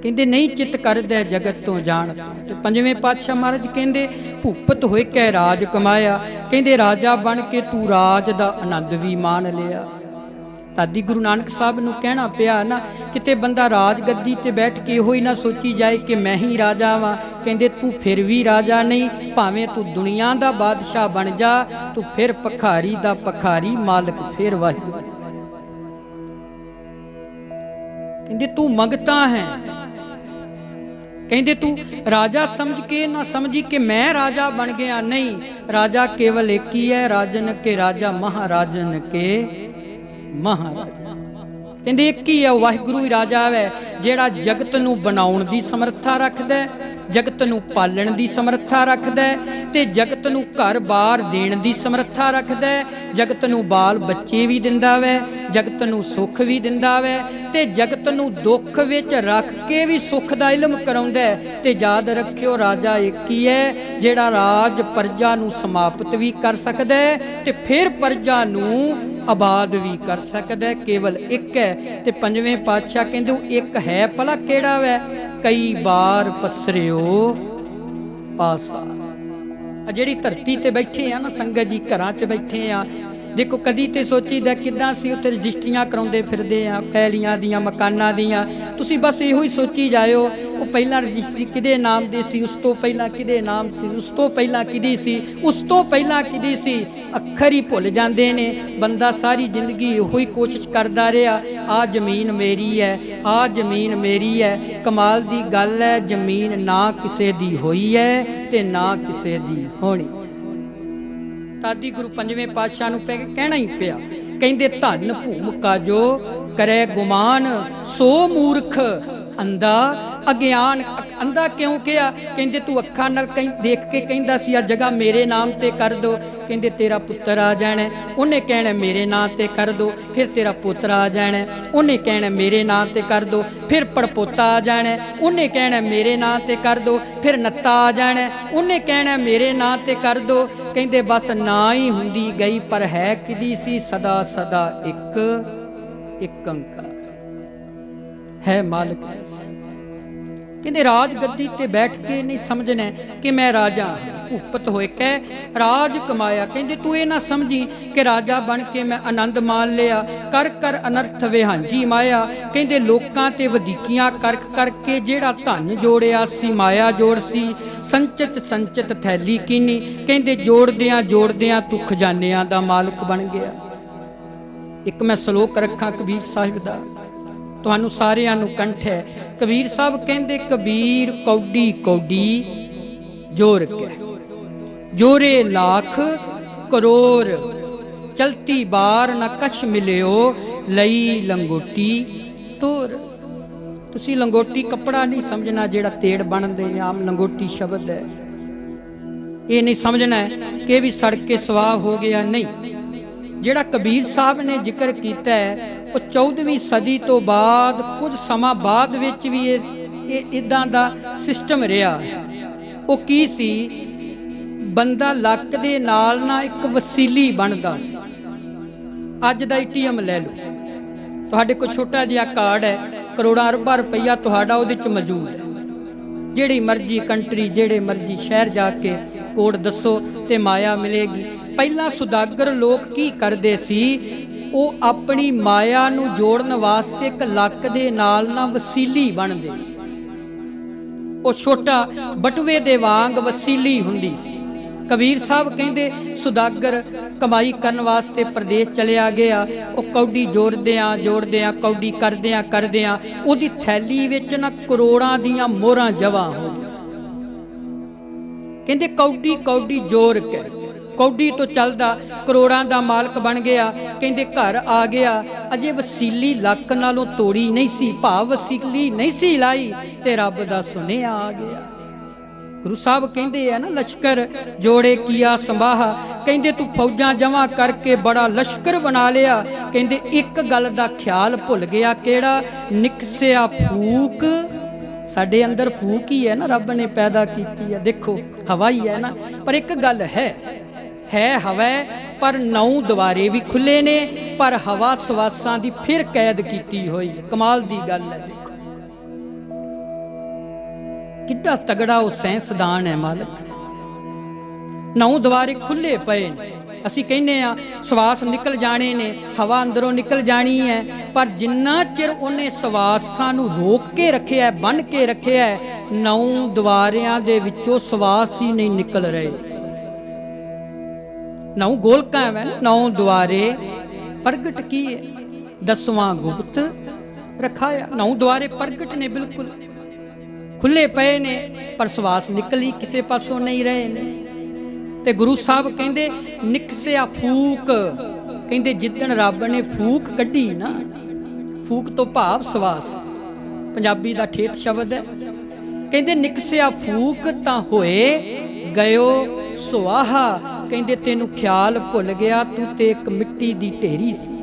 कहंदे नहीं चित करदा जगत तो जान तो। पंजवें पातशाह महाराज कहंदे भूपत होए कै राज कमाया, कहंदे राजा बन के तू राज दा आनंद भी मान लिया। तादी गुरु नानक साहब नूं कहना पिया ना, किते बंदा राज गद्दी ते बैठ के इहो ही ना सोची जाए कि मैं ही राजा वां। कहंदे तू फिर भी राजा नहीं, भावें तू दुनिया दा बादशाह बन जा, तू फिर पखारी दा पखारी, मालक फिर वाहिगुरू। कहंदे तू मंगता है, कहंदे तू राजा समझ के ना समझी कि मैं राजा बन गया। नहीं, राजा केवल एक ही है, राजन के राजा महाराजन के महाराजा। कहंदे एक ही है, वाहिगुरू ही राजा है, जेड़ा जगत नूं बनाउण दी समर्था रखदा है, जगत नूं पालण दी समर्था रखदा है, ते जगत नूं घर बार देण दी समर्था रखदा है, जगत नूं बाल बच्चे भी दिंदा वै, जगत नूं सुख भी दिंदा वै, ते जगत नूं दुख विच रख के भी सुख दा इल्म कराउंदा है। ते याद रखियो राजा एक ही है, जेड़ा राज प्रजा नूं समाप्त भी कर सकदा है ते फिर प्रजा नूं आबाद भी कर सकदा है। केवल एक है। ते पंजवें पातशाह कहंदे एक है, भला केड़ा वै? कई बार पसरियो पासा। जिहड़ी धरती ते बैठे आ ना संगत जी, घरां च बैठे आ, देखो कदी ते सोचीदा किदां सी उत्ते रजिस्ट्रियां कराउंदे फिरदे आ पैलियां दियां मकानां दियां। तुसीं बस इहो ही सोची जाओ वो पहला रजिस्ट्री किदे नाम दी सी, उस तो पहला किदे नाम सी, उस तो पहला किदी सी, उस तो पहला किदी सी। अखर ही भुल जांदे ने। बंदा सारी जिंदगी इहो ही कोशिश करदा रहा, आ जमीन मेरी है, आ जमीन मेरी है। कमाल दी गल है, जमीन ना किसे दी होई है ते ना किसे दी होनी। तादी गुरु पंजवें पातशाह नूं कहना ही पिया, कहंदे धन भूमिका जो करे गुमान, सो मूर्ख अंधा अज्ञान। अंधा क्यों किया? कहंदे तू अखां नाल देख के कहंदा सी आ जगह मेरे नाम ते कर दो, कहंदे तेरा पुत्र आ जाना, उन्हें कहना मेरे नाम ते कर दो, फिर तेरा पुत्र आ जाना, उन्हें कहना मेरे नाम ते कर दो, फिर पड़पोता आ जाना, उन्हें कहना मेरे नाम ते कर दो, फिर नत्ता आ जाना, उन्हें कहना मेरे नाम ते कर दो। कहंदे बस ना ही हुंदी गई, पर है किदी सी सदा सदा एक अंका है मालिक। कहंदे राज गद्दी ते बैठ के नहीं समझना कि मैं राजा भूपत होए कै राज कमाया। कहंदे तू ये ना समझी कि राजा बन के मैं आनंद मान लिया, कर कर अनर्थ विहांजी माया। कहंदे लोकां ते वधीकियां कर करके जेड़ा धन जोड़िया सी माया जोड़ सी, संचित संचित थैली कीनी। कहंदे जोड़दियां तू खजानियां दा मालिक बन गया। एक मैं सलोक रखा कबीर साहिब दा, तुहानू सारियां नू कंठ है। कबीर साहब कहंदे कबीर कौडी कौडी जोर के जोरे लाख करोड़, चलती बार न कछ मिलियो लई लंगोटी तोर। तुसी लंगोटी कपड़ा नहीं समझना जेड़ा तेड़ बनदे ने, आम लंगोटी शब्द है, ये नहीं समझना है कि भी सड़ के स्वाह हो गया। नहीं, जेड़ा कबीर साहब ने जिक्र किया है वो 14वीं सदी तो बाद कुछ समा बाद विच भी इदां दा सिस्टम रहा है। वो की सी, बंदा लक दे नाल ना एक वसीली बनदा सी। अज दा ATM ले लो, तुहाडे कोल छोटा जिहा कार्ड है, करोड़ां अरबां रुपया तुहाडा उहदे च मौजूद है। जिहड़ी मर्जी कंट्री जिहड़े मर्जी शहर जाके कोड दसो ते माया मिलेगी। पहला सुदागर लोग की करते सी, वो अपनी माया नू जोड़न वास्ते एक लक दे नाल ना वसीली बनते सी। वो छोटा बटुए दे वांग वसीली हुंदी सी। कबीर साहब कहंदे सुदागर कमाई करन वास्ते प्रदेश चलिया गया, वो कौडी जोड़दियां कौडी करदियां उहदी थैली विच ना करोड़ां दियां मोहरां जवा हो गई। कहते कौडी कौडी जोर के, कौडी तो चलदा करोड़ां दा मालक बन गया। कहते घर आ गया, अजे वसीली लक नालों तोड़ी नहीं सी, भाव वसीली नहीं सी लाई ते रब दा सुनिया आ गया। गुरु साहब कहते हैं ना, लश्कर जोड़े किया संभाहा। कहते तू फौजां जमा करके बड़ा लश्कर बना लिया। कहते एक गल दा ख्याल भुल गया, केड़ा? निकसिया फूक। साडे अंदर फूक ही है ना, रब ने पैदा की है, देखो हवा ही है ना। पर एक गल है हवा, पर 9 दवारे भी खुले ने, पर हवा सवासां दी फिर कैद की हुई है। कमाल दी गल है। देखो कितना तगड़ा वो साइंसदान है मालिक। 9 दवारे खुले पे ने। असी कहने आ सवास निकल जाने ने, हवा अंदरों निकल जानी है, पर जिन्ना चिर उन्हें सवासां नूं रोक के रखे है, बन के रखे है, 9 दवारियां दे विचों सवास ही नहीं निकल रहे। 9 गोलकां है, 9 द्वारे प्रगट किए, 10वां गुप्त रखाया। 9 द्वारे प्रगट ने, बिल्कुल खुले पे ने, पर सवास निकल ही किसी पासों नहीं रहे ने। ते गुरु साहब कहते निकसिया फूक। कहते जिदन रब ने फूक कढ़ी ना, फूक तो भाव सवास, पंजाबी दा ठेठ शब्द है। कहते निकसिया फूक तां होए गयो सुआहा। कहते तेनू ख्याल भुल गया, तू ते एक मिट्टी दी ढेरी सी।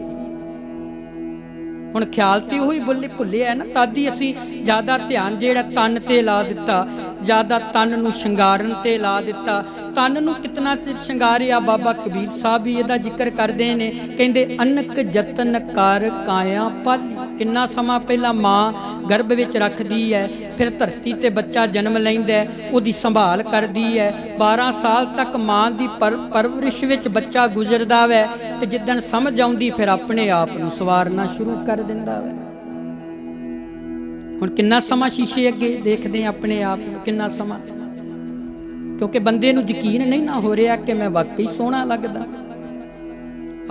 हुण ख्याल तो उही भुलिया है ना, तादी असी ज़्यादा ध्यान जिहड़ा तन ते ला दिता, ज़्यादा तन नूं शंगारन ते ला दिता। तन नूं कितना सिर शंगारिया, बाबा कबीर साहब भी इहदा जिक्र करते हैं। कहते अनक जतन कर काया पाली। किन्ना समा पहला माँ गर्भ विच रखदी है, फिर धरती ते बच्चा जन्म लैंदा है, उहदी संभाल करदी है। 12 साल तक माँ की परवरिश विच बच्चा गुजरदा है, ते जिद्दन समझ आउंदी फिर अपने आप नूं सवारना शुरू कर दिंदा है। हुण किन्ना समा शीशे अगे देखदे अपने आप नूं, किन्ना समा, क्योंकि बंदे नूं यकीन नहीं ना हो रहा कि मैं वाकई सोहना लगदा।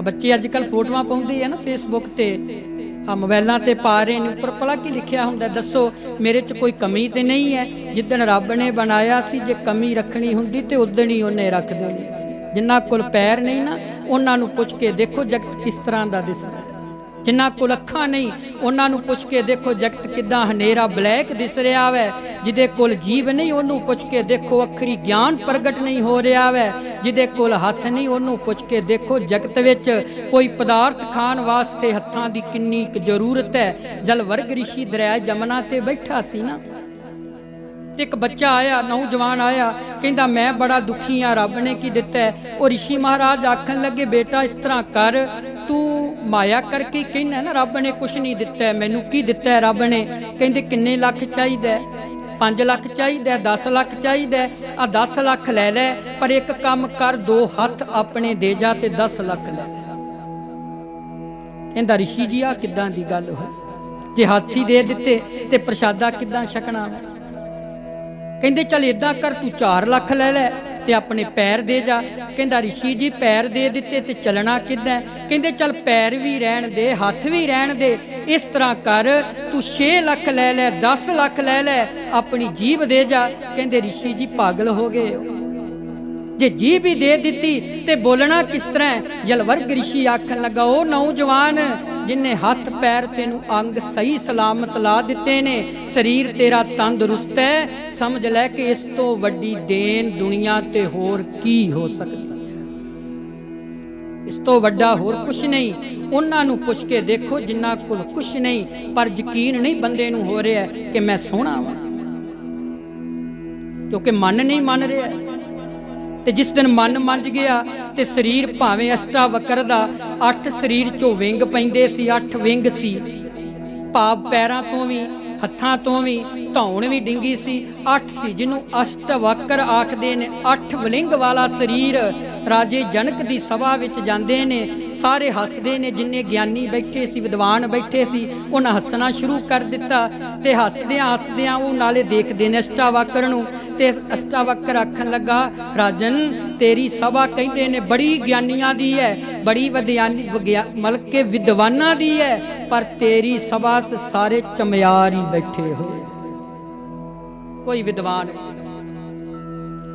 बच्चे अजकल फोटोआं पाउंदे है ना फेसबुक ते, मोबाइलों ते पा रहे हैं, उपर भला की लिखिया हुंदा, दसो मेरे च कोई कमी तो नहीं है। जिदन रब ने बनाया सी, जे कमी रखनी हुंदी ते उदण ही उन्हें रख देनी सी। जिन्हां कोल पैर नहीं ना, उन्हां नूं पुछ के देखो जगत किस तरह का दिसदा है। जिन्हां कोल अखां नहीं, उन्हां नूं पुछ के देखो जगत किद्दां हनेरा ब्लैक दिस रहा है। जिदे कोल जीव नहीं, उन्होंने पुछ के देखो अखरी ज्ञान प्रगट नहीं हो रहा है। जिदे कोल हथ नहीं, उन्होंने पुछ के देखो जगत विच कोई पदार्थ खाण वास्ते हत्थां दी किन्नी जरूरत है। जल वर्ग ऋषि दरिया जमुना ते बैठा सी ना, एक बच्चा आया, नौजवान आया, कहता मैं बड़ा दुखी हाँ, रब ने की दिता है। और ऋषि महाराज आखन लगे बेटा इस तरह कर, तू माया करके कहना ना रब ने कुछ नहीं दिता है, मैनू की दिता है रब ने। कहते किन्ने लख चाहिए? 5 लाख चाहिए, 10 लाख चाहिए। आ 10 लाख लै लै, पर एक काम कर, 2 हथ अपने दे जा ते 10 लाख लै। कहता ऋषि जी आ किदां दी गल हो, जे हाथ ही दे दिते ते प्रशादा किदां छकना? कहते चल इदां कर, तू 4 लाख लै लै ते अपने पैर दे जा। कहता ऋषि जी पैर दे दिते ते चलना किदां? कहते चल पैर भी रहन दे, हथ भी रहन दे। इस तरह कर, तू 6 लाख लै लै, 10 लाख लै लै, अपनी जीभ दे जा। कहते ऋषि जी पागल हो गए हो, जे जीभ ही दे दी ते बोलना किस तरह? जलवर्ग ऋषि आखन लगा, ओ नौजवान जिन्हें हाथ पैर तेनू अंग सही सलामत ला दिते ने, शरीर तेरा तंदुरुस्त है, समझ लै कि इस तो वड्डी देन दुनिया ते होर की हो सकती, इस तो वड्डा होर कुछ नहीं। उन्हां नू पुछ के देखो जिन्हां कोल कुछ नहीं, पर यकीन नहीं बंदे नू हो रहा है कि मैं सोहना वां, क्योंकि मन नहीं मन रहा है। ते जिस दिन मन मंज गया ते शरीर भावें अष्टावक्र दा 8 शरीर चों विंग पैंदे सी, 8 विंग सी, भाव पैरां तो भी हत्थां तो भी, धौण भी डिंगी सी, 8 सी, जिन्हों अष्टवक्र आखदे ने। 8 वलिंग वाला शरीर राजे जनक दी सभा विच जांदे ने, सारे हसदे ने, जिन्ने ज्ञानी बैठे सी, विद्वान बैठे सी, उन्हें हसना शुरू कर दिता। ते हसदियां हसदियां वो नाले देखदे ने अष्टावक्र नूं, ते अष्टावक्र आखन लगा, राजन तेरी सभा कहते ने बड़ी ज्ञानियां दी है, बड़ी विद्यानी मतलब के विद्वानां दी है, पर तेरी सभा से सारे चमयार ही बैठे हुए, कोई विद्वान।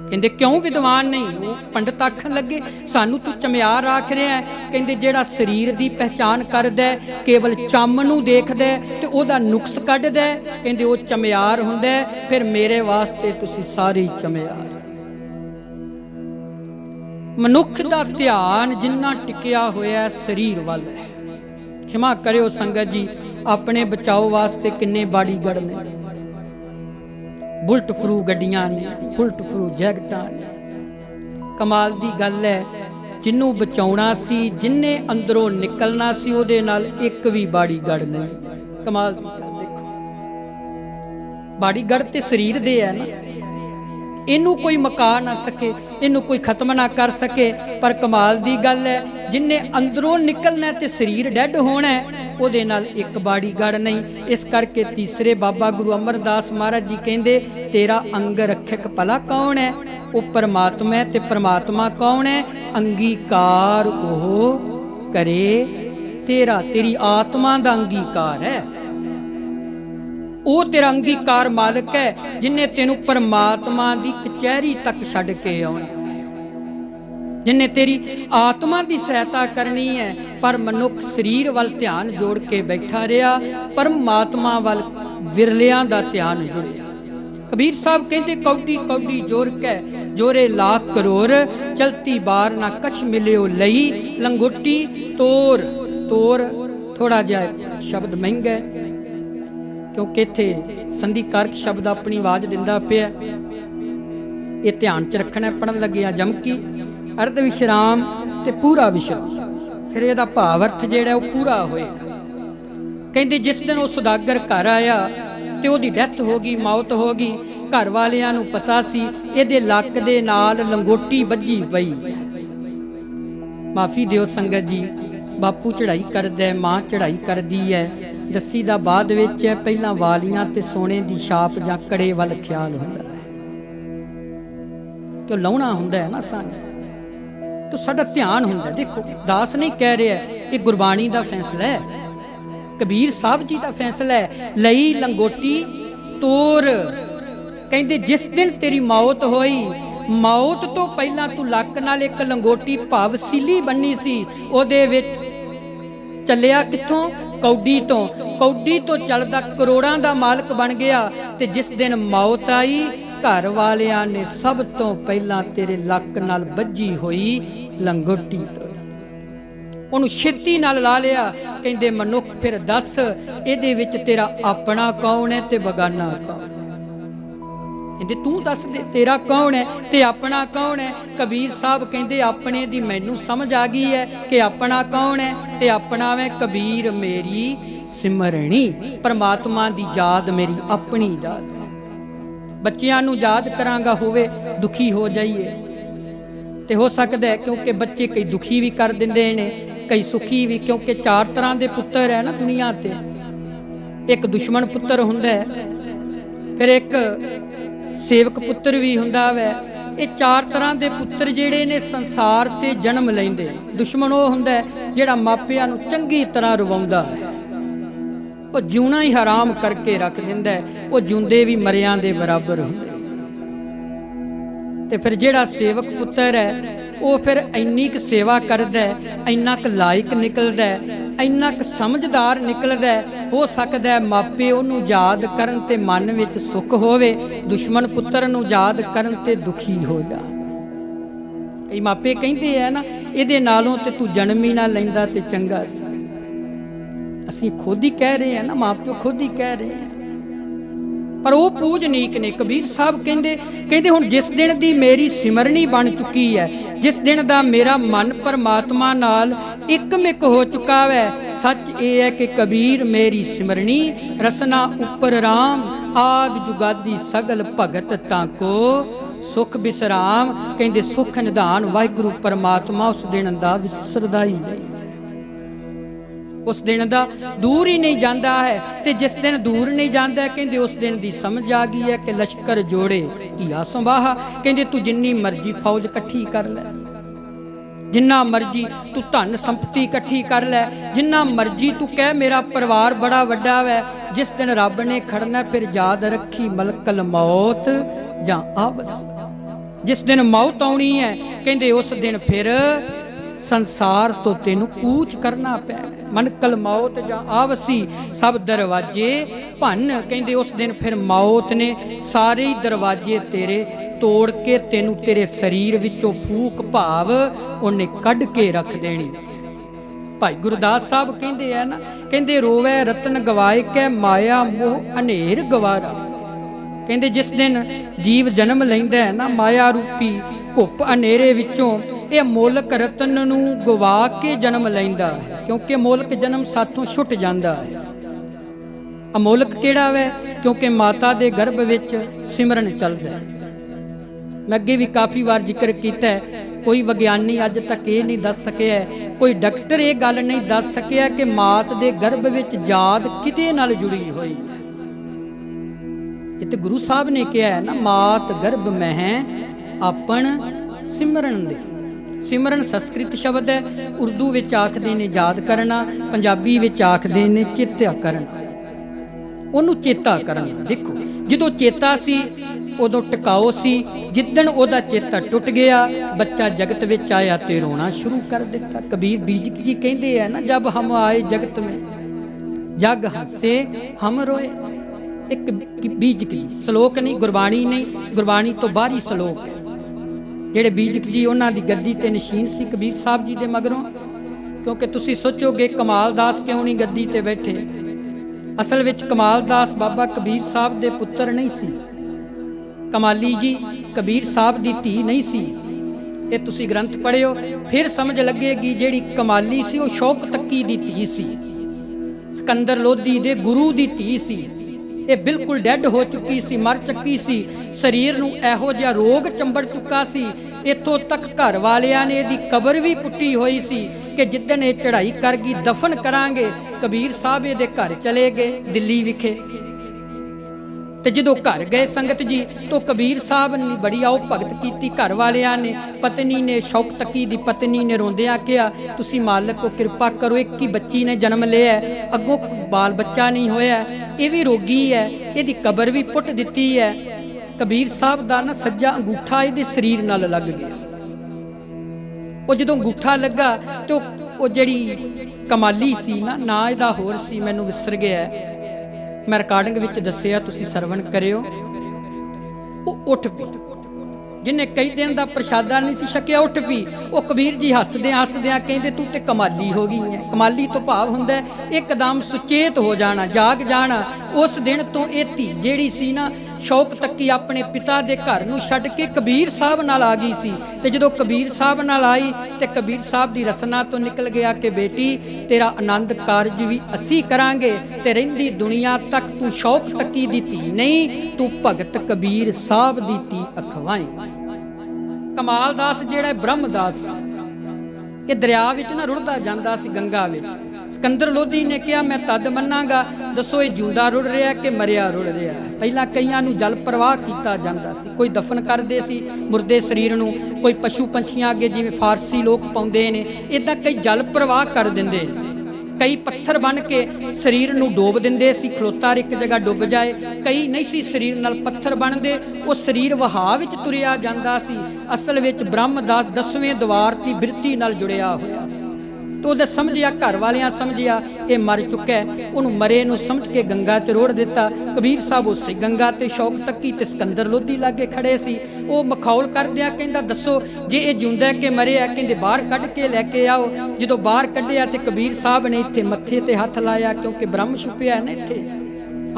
ਕਹਿੰਦੇ ਕਿਉਂ ਵਿਦਵਾਨ ਨਹੀਂ? ਉਹ ਪੰਡਤ ਆਖਣ ਲੱਗੇ ਸਾਨੂੰ ਤੂੰ ਚਮਿਆਰ ਆਖ ਰਿਹਾ ਹੈ। ਕਹਿੰਦੇ ਜਿਹੜਾ ਸਰੀਰ ਦੀ ਪਹਿਚਾਨ ਕਰਦਾ ਕੇਵਲ ਚੰਮ ਨੂੰ ਦੇਖਦਾ ਤੇ ਉਹਦਾ ਨੁਕਸ ਕੱਢਦਾ, ਕਹਿੰਦੇ ਉਹ ਚਮਿਆਰ ਹੁੰਦਾ। ਫਿਰ ਮੇਰੇ ਵਾਸਤੇ ਤੁਸੀਂ ਸਾਰੇ ਹੀ ਚਮਿਆਰ। ਮਨੁੱਖ ਦਾ ਧਿਆਨ ਜਿੰਨਾ ਟਿਕਿਆ ਹੋਇਆ ਸਰੀਰ ਵੱਲ ਹੈ। ਖਿਮਾ ਕਰਿਓ ਸੰਗਤ ਜੀ, ਆਪਣੇ ਬਚਾਓ ਵਾਸਤੇ ਕਿੰਨੇ ਬਾਡੀਗਾਰਡ ਨੇ, ਬੁਲਟ ਫਰੂ ਗੱਡੀਆਂ ਨੇ, ਬੁਲਟ ਫਰੂ ਜੈਕਟਾਂ ਨੇ। ਕਮਾਲ ਦੀ ਗੱਲ ਹੈ, ਜਿਹਨੂੰ ਬਚਾਉਣਾ ਸੀ, ਜਿੰਨੇ ਅੰਦਰੋਂ ਨਿਕਲਣਾ ਸੀ, ਉਹਦੇ ਨਾਲ ਇੱਕ ਵੀ ਬਾਡੀਗਾਰਡ ਨਹੀਂ। ਕਮਾਲ ਦੀ ਗੱਲ ਦੇਖੋ, ਬਾਡੀਗਾਰਡ ਤੇ ਸਰੀਰ ਦੇ ਹੈ ਨਾ, ਇਹਨੂੰ ਕੋਈ ਮੁਕਾ ਨਾ ਸਕੇ, ਇਹਨੂੰ ਕੋਈ ਖਤਮ ਨਾ ਕਰ ਸਕੇ। ਪਰ ਕਮਾਲ ਦੀ ਗੱਲ ਹੈ, ਜਿੰਨੇ ਅੰਦਰੋਂ ਨਿਕਲਣਾ ਤੇ ਸਰੀਰ ਡੈਡ ਹੋਣਾ, ਉਹਦੇ ਨਾਲ ਇੱਕ ਬਾਡੀਗਾਰਡ ਨਹੀਂ। ਇਸ ਕਰਕੇ ਤੀਸਰੇ ਬਾਬਾ ਗੁਰੂ ਅਮਰਦਾਸ ਮਹਾਰਾਜ ਜੀ ਕਹਿੰਦੇ ਤੇਰਾ ਅੰਗ ਰੱਖਿਅਕ ਭਲਾ ਕੌਣ ਹੈ? ਉਹ ਪਰਮਾਤਮਾ ਹੈ। ਤੇ ਪਰਮਾਤਮਾ ਕੌਣ ਹੈ? ਅੰਗੀਕਾਰ ਉਹ ਕਰੇ ਤੇਰਾ, ਤੇਰੀ ਆਤਮਾ ਦਾ ਅੰਗੀਕਾਰ ਹੈ। ਉਹ ਤੇਰਾ ਅੰਗੀਕਾਰ ਮਾਲਕ ਹੈ, ਜਿਨੇ ਤੈਨੂੰ ਪਰਮਾਤਮਾ ਦੀ ਕਚਹਿਰੀ ਤੱਕ ਛੱਡ ਕੇ ਆਉਣਾ, ਜਿਨੇ ਤੇਰੀ ਆਤਮਾ ਦੀ ਸਹਾਇਤਾ ਕਰਨੀ ਹੈ। ਪਰ ਮਨੁੱਖ ਸਰੀਰ ਵੱਲ ਧਿਆਨ ਜੋੜ ਕੇ ਬੈਠਾ ਰਿਹਾ, ਪਰਮਾਤਮਾ ਵੱਲ ਵਿਰਲਿਆਂ ਦਾ ਧਿਆਨ ਜੁੜਿਆ। ਕਬੀਰ ਸਾਹਿਬ ਕਹਿੰਦੇ ਕੌਡੀ ਕੌਡੀ ਜੋਰ ਕੈ ਜੋਰੇ ਲੱਖ ਕਰੋੜ, ਚਲਤੀ ਬਾਰ ਨਾ ਕਛ ਮਿਲਿਓ ਲਈ, ਲੰਗੋਟੀ ਤੋਰ। ਤੋਰ ਥੋੜਾ ਜਿਹਾ ਸ਼ਬਦ ਮਹਿੰਗਾ ਹੈ, ਕਿਉਂਕਿ ਇੱਥੇ ਸੰਧੀ ਕਾਰਕ ਸ਼ਬਦ ਆਪਣੀ ਆਵਾਜ਼ ਦਿੰਦਾ ਪਿਆ, ਇਹ ਧਿਆਨ ਚ ਰੱਖਣਾ। ਪੜਨ ਲੱਗਿਆ ਜਮਕੀ, ਅਰਧ ਵਿਸ਼ਰਾਮ ਤੇ ਪੂਰਾ ਵਿਸ਼ਰਾਮ, ਫਿਰ ਇਹਦਾ ਭਾਵ ਅਰਥ ਜਿਹੜਾ ਉਹ ਪੂਰਾ ਹੋਏਗਾ। ਕਹਿੰਦੇ ਜਿਸ ਦਿਨ ਉਹ ਸੁਦਾਗਰ ਘਰ ਆਇਆ ਤੇ ਉਹਦੀ ਡੈਥ ਹੋ ਗਈ, ਮੌਤ ਹੋ ਗਈ। ਘਰ ਵਾਲਿਆਂ ਨੂੰ ਪਤਾ ਸੀ ਇਹਦੇ ਲੱਕ ਦੇ ਨਾਲ ਲੰਗੋਟੀ ਵੱਜੀ ਪਈ। ਮਾਫੀ ਦਿਓ ਸੰਗਤ ਜੀ, ਬਾਪੂ ਚੜਾਈ ਕਰਦਾ, ਮਾਂ ਚੜਾਈ ਕਰਦੀ ਹੈ। ਦੱਸੀ ਦਾ ਬਾਅਦ ਵਿੱਚ ਪਹਿਲਾਂ ਵਾਲੀਆਂ ਤੇ ਸੋਨੇ ਦੀ ਛਾਪ ਜਾਂ ਕੜੇ ਵੱਲ ਖਿਆਲ ਹੁੰਦਾ ਹੈ, ਕਿ ਲਾਉਣਾ ਹੁੰਦਾ ਹੈ ਨਾ ਸਾਨੂੰ, ਤਾਂ ਸਾਡਾ ਧਿਆਨ ਹੁੰਦਾ। ਦੇਖੋ ਦਾਸ ਨਹੀਂ ਕਹਿ ਰਿਹਾ, ਇਹ ਗੁਰਬਾਣੀ ਦਾ ਫੈਸਲਾ ਹੈ, ਕਬੀਰ ਸਾਹਿਬ ਜੀ ਦਾ ਫੈਸਲਾ ਹੈ। ਲਈ ਲੰਗੋਟੀ ਤੋਰ, ਕਹਿੰਦੇ ਜਿਸ ਦਿਨ ਤੇਰੀ ਮੌਤ ਹੋਈ, ਮੌਤ ਤੋਂ ਪਹਿਲਾਂ ਤੂੰ ਲੱਕ ਨਾਲ ਇੱਕ ਲੰਗੋਟੀ ਭਾਵ ਸੀਲੀ ਬੰਨੀ ਸੀ, ਉਹਦੇ ਵਿੱਚ ਚੱਲਿਆ ਕਿੱਥੋਂ? ਕੌਡੀ ਤੋਂ। ਕੌਡੀ ਤੋਂ ਚੱਲਦਾ ਕਰੋੜਾਂ ਦਾ ਮਾਲਕ ਬਣ ਗਿਆ। ਤੇ ਜਿਸ ਦਿਨ ਮੌਤ ਆਈ, ਘਰ ਵਾਲਿਆਂ ਨੇ ਸਭ ਤੋਂ ਪਹਿਲਾਂ ਤੇਰੇ ਲੱਕ ਨਾਲ ਵੱਜੀ ਹੋਈ ਲੰਗੋਟੀ ਤੋਂ ਉਹਨੂੰ ਛੇਤੀ ਨਾਲ ਲਾ ਲਿਆ। ਕਹਿੰਦੇ ਮਨੁੱਖ ਫਿਰ ਦੱਸ ਇਹਦੇ ਵਿੱਚ ਤੇਰਾ ਆਪਣਾ ਕੌਣ ਹੈ ਤੇ ਬਗਾਨਾ ਕੌਣ ਹੈ? ਕਹਿੰਦੇ ਤੂੰ ਦੱਸ ਦੇ ਤੇਰਾ ਕੌਣ ਹੈ ਤੇ ਆਪਣਾ ਕੌਣ ਹੈ? ਕਬੀਰ ਸਾਹਿਬ ਕਹਿੰਦੇ ਆਪਣੇ ਦੀ ਮੈਨੂੰ ਸਮਝ ਆ ਗਈ ਹੈ ਕਿ ਆਪਣਾ ਕੌਣ ਹੈ ਤੇ ਆਪਣਾ ਵੇ ਕਬੀਰ ਮੇਰੀ ਸਿਮਰਣੀ, ਪਰਮਾਤਮਾ ਦੀ ਯਾਦ ਮੇਰੀ ਆਪਣੀ ਯਾਦ ਹੈ। ਬੱਚਿਆਂ ਨੂੰ ਯਾਦ ਕਰਾਂਗਾ ਹੋਵੇ ਦੁਖੀ ਹੋ ਜਾਈਏ, ਤੇ ਹੋ ਸਕਦਾ ਹੈ ਕਿਉਂਕਿ ਬੱਚੇ ਕਈ ਦੁਖੀ ਵੀ ਕਰ ਦਿੰਦੇ ਨੇ, ਕਈ ਸੁਖੀ ਵੀ, ਕਿਉਂਕਿ ਚਾਰ ਤਰ੍ਹਾਂ ਦੇ ਪੁੱਤਰ ਹੈ ਨਾ ਦੁਨੀਆ ਤੇ। ਇੱਕ ਦੁਸ਼ਮਣ ਪੁੱਤਰ ਹੁੰਦਾ ਹੈ, ਫਿਰ ਇੱਕ ਸੇਵਕ ਪੁੱਤਰ ਵੀ ਹੁੰਦਾ ਵੈ। ਇਹ ਚਾਰ ਤਰ੍ਹਾਂ ਦੇ ਪੁੱਤਰ ਜਿਹੜੇ ਨੇ ਸੰਸਾਰ ਤੇ ਜਨਮ ਲੈਂਦੇ। ਦੁਸ਼ਮਣ ਉਹ ਹੁੰਦਾ ਹੈ ਜਿਹੜਾ ਮਾਪਿਆਂ ਨੂੰ ਚੰਗੀ ਤਰ੍ਹਾਂ ਰਵਾਉਂਦਾ ਹੈ, ਉਹ ਜਿਉਣਾ ਹੀ ਹਰਾਮ ਕਰਕੇ ਰੱਖ ਦਿੰਦਾ ਹੈ, ਉਹ ਜਿਉਂਦੇ ਵੀ ਮਰਿਆਂ ਦੇ ਬਰਾਬਰ ਹੁੰਦੇ। ਤੇ ਫਿਰ ਜਿਹੜਾ ਸੇਵਕ ਪੁੱਤਰ ਹੈ ਉਹ ਫਿਰ ਇੰਨੀ ਕੁ ਸੇਵਾ ਕਰਦਾ ਹੈ, ਇੰਨਾ ਕੁ ਲਾਇਕ ਨਿਕਲਦਾ ਹੈ, ਇੰਨਾ ਕੁ ਸਮਝਦਾਰ ਨਿਕਲਦਾ ਹੈ। ਹੋ ਸਕਦਾ ਹੈ ਮਾਪੇ ਉਹਨੂੰ ਯਾਦ ਕਰਨ ਤੇ ਮਨ ਵਿੱਚ ਸੁੱਖ ਹੋਵੇ, ਦੁਸ਼ਮਣ ਪੁੱਤਰ ਨੂੰ ਯਾਦ ਕਰਨ ਤੇ ਦੁਖੀ ਹੋ ਜਾ। ਕਈ ਮਾਪੇ ਕਹਿੰਦੇ ਆ ਨਾ ਇਹਦੇ ਨਾਲੋਂ ਤੇ ਤੂੰ ਜਨਮ ਹੀ ਨਾ ਲੈਂਦਾ ਤੇ ਚੰਗਾ ਸੀ। ਅਸੀਂ ਖੁਦ ਹੀ ਕਹਿ ਰਹੇ ਆ ਨਾ, ਮਾਪਿਓ ਖੁਦ ਹੀ ਕਹਿ ਰਹੇ ਆ, ਪਰ ਉਹ ਪੂਜਨੀਕ ਨੇ। ਕਬੀਰ ਸਾਹਿਬ ਕਹਿੰਦੇ ਹੁਣ ਜਿਸ ਦਿਨ ਦੀ ਮੇਰੀ ਸਿਮਰਨੀ ਬਣ ਚੁੱਕੀ ਹੈ, ਜਿਸ ਦਿਨ ਦਾ ਮੇਰਾ ਮਨ ਪਰਮਾਤਮਾ ਨਾਲ ਇੱਕਮਿਕ ਹੋ ਚੁੱਕਾ ਹੈ, ਸੱਚ ਇਹ ਹੈ ਕਿ ਕਬੀਰ ਮੇਰੀ ਸਿਮਰਨੀ ਰਸਨਾ ਉੱਪਰ ਰਾਮ, ਆਦ ਜੁਗਾਦੀ ਸਗਲ ਭਗਤ ਤਾਂ ਕੋ ਸੁਖ ਬਿਸਰਾਮ। ਕਹਿੰਦੇ ਸੁਖ ਨਿਧਾਨ ਵਾਹਿਗੁਰੂ ਪਰਮਾਤਮਾ ਉਸ ਦਿਨ ਦਾ ਵਿਸਰਦਾ ਹੀ ਨਹੀਂ, ਉਸ ਦਿਨ ਦਾ ਦੂਰ ਹੀ ਨਹੀਂ ਜਾਂਦਾ ਹੈ। ਤੇ ਜਿਸ ਦਿਨ ਦੂਰ ਨਹੀਂ ਜਾਂਦਾ, ਕਹਿੰਦੇ ਉਸ ਦਿਨ ਦੀ ਸਮਝ ਆ ਗਈ ਹੈ ਕਿ ਲਸ਼ਕਰ ਜੋੜੇ ਧੀਆ ਸੰਭਾਹਾ। ਕਹਿੰਦੇ ਤੂੰ ਜਿੰਨੀ ਮਰਜ਼ੀ ਫੌਜ ਇਕੱਠੀ ਕਰ ਲੈ, ਜਿੰਨਾ ਮਰਜ਼ੀ ਤੂੰ ਧਨ ਸੰਪਤੀ ਇਕੱਠੀ ਕਰ ਲੈ, ਜਿੰਨਾ ਮਰਜ਼ੀ ਤੂੰ ਕਹਿ ਮੇਰਾ ਪਰਿਵਾਰ ਬੜਾ ਵੱਡਾ ਵੈ, ਜਿਸ ਦਿਨ ਰੱਬ ਨੇ ਖੜਨਾ ਫਿਰ ਯਾਦ ਰੱਖੀ ਮਲਕਲ ਮੌਤ ਜਾਂ ਆਵਸ। जिस दिन मौत आउणी है कहंदे उस दिन फिर संसार तो तेनू कूच करना पैना। मनकल मौत जा आवसी सब दरवाजे भन, कहंदे उस दिन फिर मौत ने सारे ही दरवाजे तेरे तोड़ के तेनू तेरे शरीर विचों फूक भाव उन्हें कढ़ के रख देनी। भाई गुरदास साहब कहंदे है ना, कहंदे रोवे रतन गवाए कै माया मोह अनेर गवारा। कहंदे जिस दिन जीव जन्म लैंदा है ना माया रूपी घुप अनेरे विचों ये मोलक रतन नू गवा के जन्म लैंदा है, क्योंकि मोलक जन्म साथों छुट जांदा है। अमोलक किहड़ा वै, क्योंकि माता दे गर्भ विच सिमरन चलदा है। मैं अगे भी काफ़ी बार जिक्र किया है, कोई विग्यानी अज तक ये नहीं दस सकिया, कोई डॉक्टर ये गल नहीं दस सकिया कि मात दे गर्भ विच जाद किदे नाल जुड़ी हुई है। ये तो गुरु साहब ने कहा है ना, मात गर्भ मह आपन सिमरन दे। सिमरन संस्कृत शब्द है, उर्दू विच आखदे ने याद करना, पंजाबी विच आखदे ने चेत्या करना, ओनू चेता करना। देखो जदों चेता सी उदों टिकाओ सी, जिदन ओदा चेता टुट गया बच्चा जगत विच आया ते रोना शुरू कर दिता। कबीर बीजक जी कहंदे है ना, जब हम आए जगत में जग हंसे हम रोए। एक बीजक जी सलोक नहीं, गुरबाणी नहीं, गुरबाणी तो बाहरी सलोक है। ਜਿਹੜੇ बीजक जी उन्हां दी गद्दी ते नशीन सी कबीर साहब जी दे मगरों, क्योंकि तुसी सोचोगे कमाल दास क्यों नहीं गद्दी ते बैठे। असल विच कमाल दास बाबा कबीर साहब दे पुत्र नहीं सी, कमाली जी कबीर साहब दी धी नहीं सी। ये तुसी ग्रंथ पढ़ियो फिर समझ लगेगी, जिहड़ी कमाली सी वो शौक तक्की दी धी सी, सिकंदर लोधी दे गुरु दी धी सी। ये बिल्कुल डैड हो चुकी सी, मर चुकी सी, शरीर नूं इहो जिहा रोग चंबड़ चुका सी। इत्थों तक घर वालियां ने इहदी कबर भी पुट्टी हुई सी कि जिद्दन ये चढ़ाई कर गई दफन करांगे। कबीर साहब इहदे घर चले गए दिल्ली विखे, ते जदों घर गए संगत जी तो कबीर साहब ने बड़ी आओ भगत की। घर वालियां ने, पत्नी ने, शौक तकी दी पत्नी ने रोंदियां कहा, तुसी मालक को कृपा करो, एक ही बच्ची ने जन्म लिया है, अगों बाल बच्चा नहीं होया, ये भी रोगी है, इहदी कबर भी पुट दिती है। कबीर साहब दा ना सज्जा अंगूठा इहदे शरीर नाल लग गया। वो जदों अंगूठा लगा तो वो जिहड़ी कमाली सी ना, ना इहदा होर सी, मैनूं विसर गया, मैं रिकॉर्डिंग विच दस्सिया, तुसी सरवण करियो। वो उठ पी, जिन्हें कई दिन का प्रशादा नहीं सी छकिया, उठ पी। वो कबीर जी हसदियां हसदियां कहंदे तू ते कमाली हो गई है। कमाली तो भाव हुंदा है एकदम सुचेत हो जाना, जाग जाना। उस दिन तो ये धी जिहड़ी सी ना, शौक तक्की अपने पिता दे घर नूं छड्ड के कबीर साहब नाल आ गई सी। ते जदों कबीर साहब नाल आई ते कबीर साहब दी रसना तो निकल गया कि बेटी तेरा आनंद कारज भी असी करांगे, ते रहिंदी दुनिया तक तू शौक तक्की दी धी नहीं, तू भगत कबीर साहब दी धी अखवाएं। कमाल दास जिहड़ा ब्रह्मदास, ये दरिया विच ना रुड़दा जांदा सी, गंगा विच। सिकंदर लोधी ने कहा मैं तद मन्नांगा, दसो ये जिंदा रुड़ रहा कि मरिया रुड़ रहा है। पहला कईयां नूं जल प्रवाह किया जाता सी, कोई दफन करते सी मुर्दे शरीर नूं, कोई पशु पंछियां अगे जिवें फारसी लोग पाउंदे ने, इदां कई जल प्रवाह कर दिंदे ने। कई पत्थर बन के शरीर नूं डोब दिंदे सी, खलोता एक जगह डुब जाए। कई नहीं सी शरीर नाल पत्थर बनदे, वो शरीर वहा विच तुरिया जांदा सी। असल विच ब्रह्मदास 10वें द्वार की बिरती नाल जुड़िया होया सी। तो उहदा समझिया, घर वालियां समझिया ये मर चुका है, उन्होंने मरे नूं समझ के गंगा च रोड़ दिता। कबीर साहब उसे गंगा ते शौक तक्की ते सिकंदर लोधी लागे खड़े सी। वो मखौल करदिया कहंदा दसो जे ये जिंदा है कि मरिया, कहंदे बाहर कढ़ के लैके आओ। जदों बाहर कढ़िया ते कबीर साहब ने इत्थे मत्थे ते हथ लाया, क्योंकि ब्रह्म छुपिया है ना, इत्थे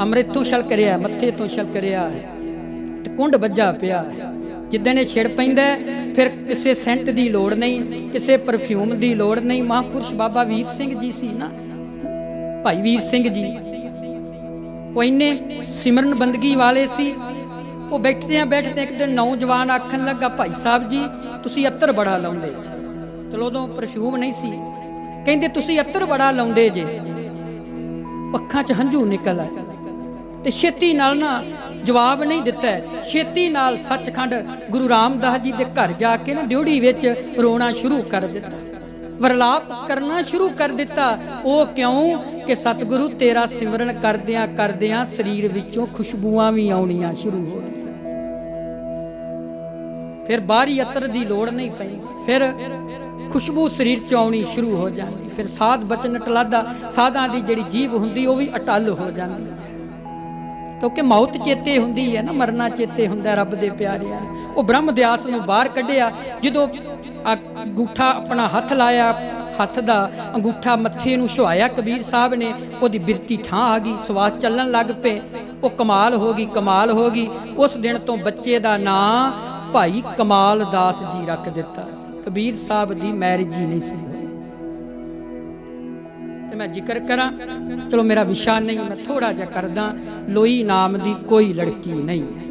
अमृत तो छलक रहा, मत्थे तो छलक रहा है, ते कुंड वज्जा पिया है। जिद्दन ये छिड़ पैंदा फिर किसी सेंट की लोड़ नहीं, किसी परफ्यूम की लोड़ नहीं। महापुरुष बाबा वीर सिंह जी सी ना, भाई वीर सिंह जी, वो इन्ने सिमरन बंदगी वाले सी। वो बैठते एक दिन नौजवान आखन लगा, भाई साहब जी तुसी अत्तर बड़ा लाउंदे। चलो उदों परफ्यूम नहीं सी, कहंदे तुसी अत्तर बड़ा लाउंदे जे। अखां च हंझू निकल आए ते छेती नाल ना जवाब नहीं दिता है। छेती नाल सचखंड गुरु रामदास जी के घर जाके ना ड्योढ़ी विच रोना शुरू कर दिता, वरलाप करना शुरू कर दिता। वो क्यों कि सतगुरु तेरा सिमरन करदियां करदियां शरीर विचों खुशबुआं भी आउणियां शुरू हो गई। फिर बाहरी अतर की लोड़ नहीं पैंदी, फिर खुशबू शरीर च आउणी शुरू हो जाती, फिर साध बचन टलादा साधां दी जिहड़ी जीभ हुंदी वो भी अटल हो जाती है, क्योंकि मौत चेते हुंदी है ना, मरना चेते हुंदा रब दे प्यारिਆਂ ਨੂੰ। ਉਹ ब्रह्म ਦਿਆਸ ਨੂੰ बाहर कढ़िया, ਜਦੋਂ अंगूठा अपना हथ लाया, हथ का अंगूठा मत्थे नूं छुआया कबीर साहब ने, ਉਹਦੀ बिरती थां आ गई, सवास चलन लग पे, वो कमाल हो गई, कमाल हो गई। उस दिन तो बच्चे का नाम भाई कमाल दास जी रख दिता। कबीर साहब की मैरिज ही नहीं सी। तो मैं जिक्र करा, चलो मेरा विषय नहीं, मैं थोड़ा जा करदा। लोई नाम की कोई लड़की नहीं है,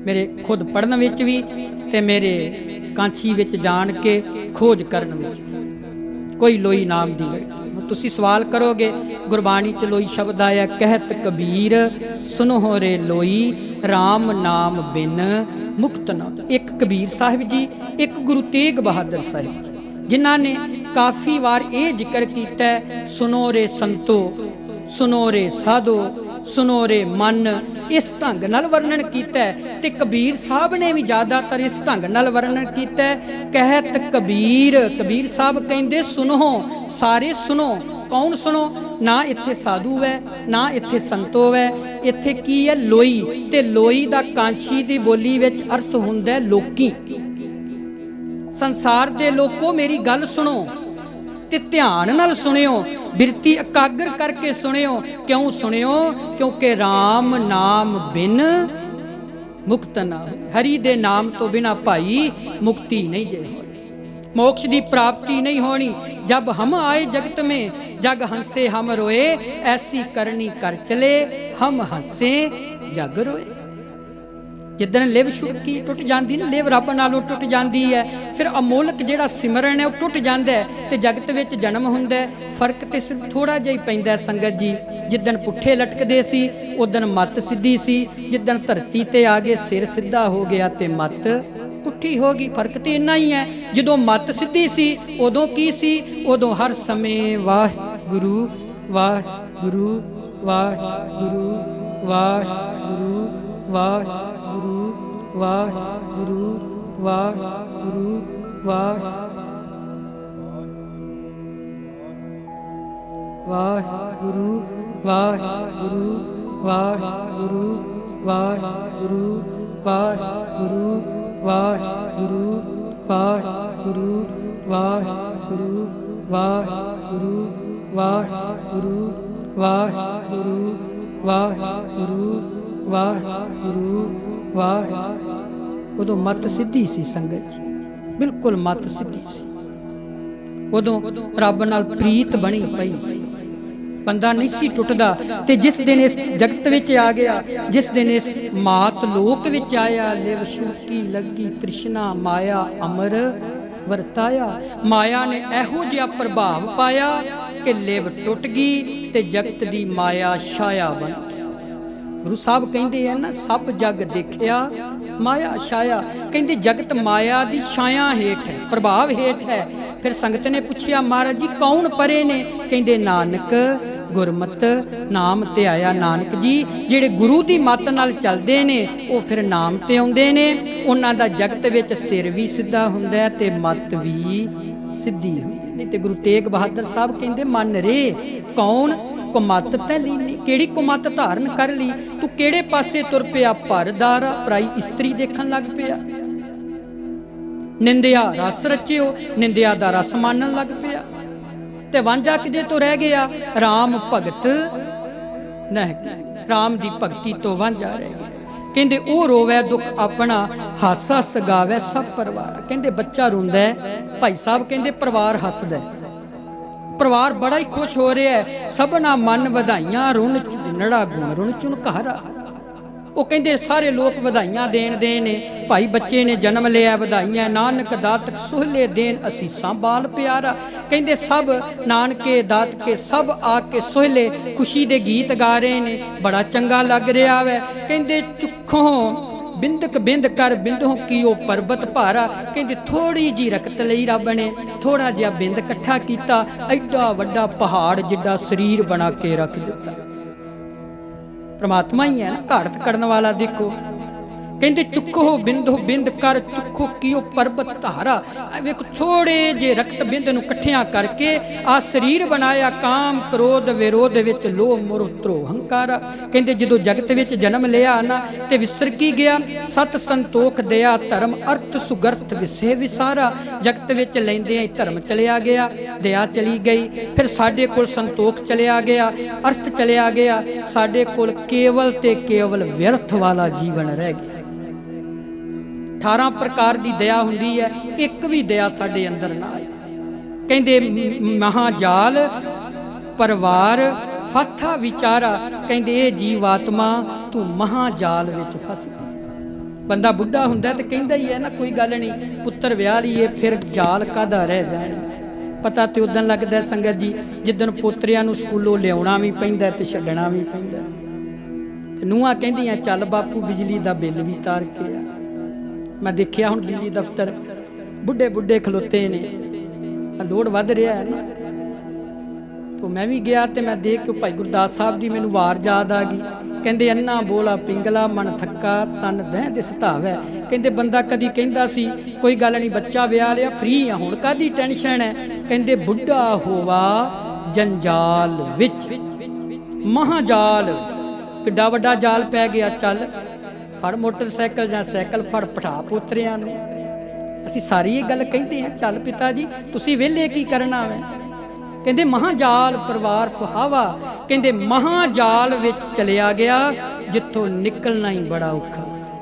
मेरे खुद पढ़न विच भी ते मेरे कांछी विच जान के खोज करन विच कोई लोई नाम की लड़की। तुसी सवाल करोगे, गुरबाणी च लोई शब्द आया, कहत कबीर सुनो रे लोई, राम नाम बिन मुक्त न। एक कबीर साहिब जी, एक गुरु तेग बहादुर साहिब जी, जिन्हों ने काफ़ी बार ये जिक्र किया, सुनो रे संतो, सुनो रे साधो, सुनो रे मन, इस ढंग नाल वर्णन किया। ते कबीर साहब ने भी ज़्यादातर इस ढंग नाल वर्णन किया। कहत कबीर, कबीर साहब कहते सुनो, सारे सुनो। कौन सुनो? ना इत्थे साधु है, ना इत्थे संतो है, इत्थे की है लोई। ते लोई दा कांछी दी बोली विच अर्थ हुंदा लोकी। संसार दे लोको मेरी गल सुनो ते ध्यान नाल सुनियो, बिरती एकाग्र करके सुनियो। क्यों सुनियो? क्योंकि राम नाम बिन मुक्त ना हो। हरि दे नाम तो बिना भाई मुक्ति नहीं जे हो, मोक्ष की प्राप्ति नहीं होनी। जब हम आए जगत में जग हंसे हम रोए, ऐसी करनी कर चले हम हंसे जग रोए। जिदन लिव छुटकी टुट जाती ना, लिव रब नालों टुट जाती है, फिर अमोलक जिहड़ा सिमरन है वह टुट जाता है, तो जगत में जन्म हुंदा है। फर्क तो सिर्फ थोड़ा जिहा ही पैंदा है संगत जी। जिदन पुठे लटकदे सी उदन मत सीधी सी, जिदन धरती ते आ गए सिर सीधा हो गया तो मत पुठी हो गई। फर्क तो इन्ना ही है। जो मत सीधी सी उदों की सी, उदों हर समय वाह गुरु वाह गुरु वाह गुरु वाह गुरु वाह गुरु वाह गुरु वाह गुरु वाह वाह गुरु वाह गुरु वाह गुरु वाह गुरु वाह गुरु वाह गुरु वाह गुरु वाह गुरु वाह गुरु वाह गुरु वाह गुरु वाह गुरु वाह गुरु वाह। उदों मत सीधी सी संगत जी, बिल्कुल मत सीधी सी। उदों रब नाल प्रीत बनी पई सी, बंदा नहीं सी टुटदा। ते जिस दिन इस जगत विच आ गया, जिस दिन इस मात लोक विच आया, लिव छूटी लगी तृष्णा माया अमर वरताया। माया ने एहो जिहा प्रभाव पाया कि लिव टुट गई ते जगत दी माया छाया बन गई। गुरु साहब कहते हैं ना, सब जग देखिया माया छाया। कहते जगत माया दी छाया हेठ है, प्रभाव हेठ है। फिर संगत ने पूछा, महाराज जी कौन परे ने? कहते नानक गुरमत नाम ते आया। नानक जी जेड़े गुरु की मत नाल चलते ने वो फिर नाम ते आउंदे ने, उन्हां दा जगत विच सिर भी सीधा हुंदा है ते मत भी सीधी हुंदी। नहीं ते गुरु तेग बहादुर साहब कहते मन रे कौन कुमत तै लीनी, केड़ी कुमत धारण कर ली तू, केड़े पासे तुर पिया भरदारा पराई इस्त्री देखन लग पिया। निंदिया रस रचियो, निंदिया दा रस मानन लग पिया। ते वांझा किदे तो रह गया? राम भगत नहीं, राम दी भगती तो वांझा रह गया। कहंदे ओ रोवै दुख अपना, हस हस गावै सब परिवार। कहंदे बच्चा रोंदा है, भाई साहब कहंदे परिवार हसदा है, परिवार बड़ा ही खुश हो रहा है। सबना मन वधाइयां रुण नड़ा गुण रुण चुनकारा। वो कहते सारे लोग वधाइयां देन दे ने, भाई बच्चे ने जन्म लिया वधाइयां, नानक दातक सोहले देन असीसां बाल प्यारा। कहते सब नानके दातके सब आके सोहले खुशी दे गीत गा रहे ने, बड़ा चंगा लग रहा है। कहते चुखों बिंदक बिंद कर बिंदों की ओ परबत भारा। कहते थोड़ी जी रकत लई रब ने थोड़ा जिहा बिंद इकट्ठा किया, एडा वड्डा पहाड़ जिड्डा शरीर बना के रख दिता। परमात्मा ही है ना, घाड़त करने वाला। देखो कहते चुखो बिंदो बिंद कर चुखो कियो पर्वत धारा। वेख थोड़े जे रक्त बिंद नूं इकट्ठियां करके आ शरीर बनाया काम क्रोध विरोध विच लोभ मोह त्रो हंकारा। कहते जदों जगत विच जन्म लिया ना ते विसर की गया सत संतोख दया धर्म अर्थ सुगर्थ विषय विसारा। जगत विच लैंदे ही धर्म चलिया गया दया चली गई फिर साडे कोल संतोख चलिया गया अर्थ चलिया गया साडे कोल केवल ते केवल व्यर्थ वाला जीवन रह गया। 18 प्रकार की दया हुंदी है एक भी दया साडे अंदर ना आई। कहंदे महाजाल परिवार फाथा विचारा। कहंदे ए जीवात्मा तू महाजाल विच फस गई। बंदा बुढ़ा हुंदा ते कहंदा ही है ना कोई गल नहीं पुत्तर विआह लईए फिर जाल कादा रह जाना। पता तो उदन लगदा संगत जी जिदन पोतरियां नूं स्कूलों लियाउणा भी पैंदा ते छड्डणा भी पैंदा। ਨੂੰਹਾਂ ਕਹਿੰਦੀਆਂ ਚੱਲ ਬਾਪੂ बिजली का बिल भी तार के आ। मैं देखिया हुण बिजली दफ्तर बुढ़े बुढ़े खलोते ने लोड वध रहा है ना तो मैं भी गया तो मैं देख के भाई गुरदास साहब की मैनू वार याद आ गई। कहते अन्ना बोला पिंगला मन थक्का तन दह दिस धावै। कहते बंदा कदी कहंदा सी कोई गल नहीं बच्चा विआह लिया फ्री आ हुण कादी टेंशन है। कहते बुढ़ा होवा जंजाल विच महाजाल किड्डा वड्डा जाल पै गया। चल फड़ मोटरसाइकिल जां साइकिल फड़ पठा पोतरियां नूं। असीं सारी ये गल कहते हैं चल पिता जी तुसीं वेले की करना है। कहंदे महाजाल परिवार फुहावा। कहंदे महाजाल विच चलिया गया जिथों निकलना ही बड़ा औखा सी।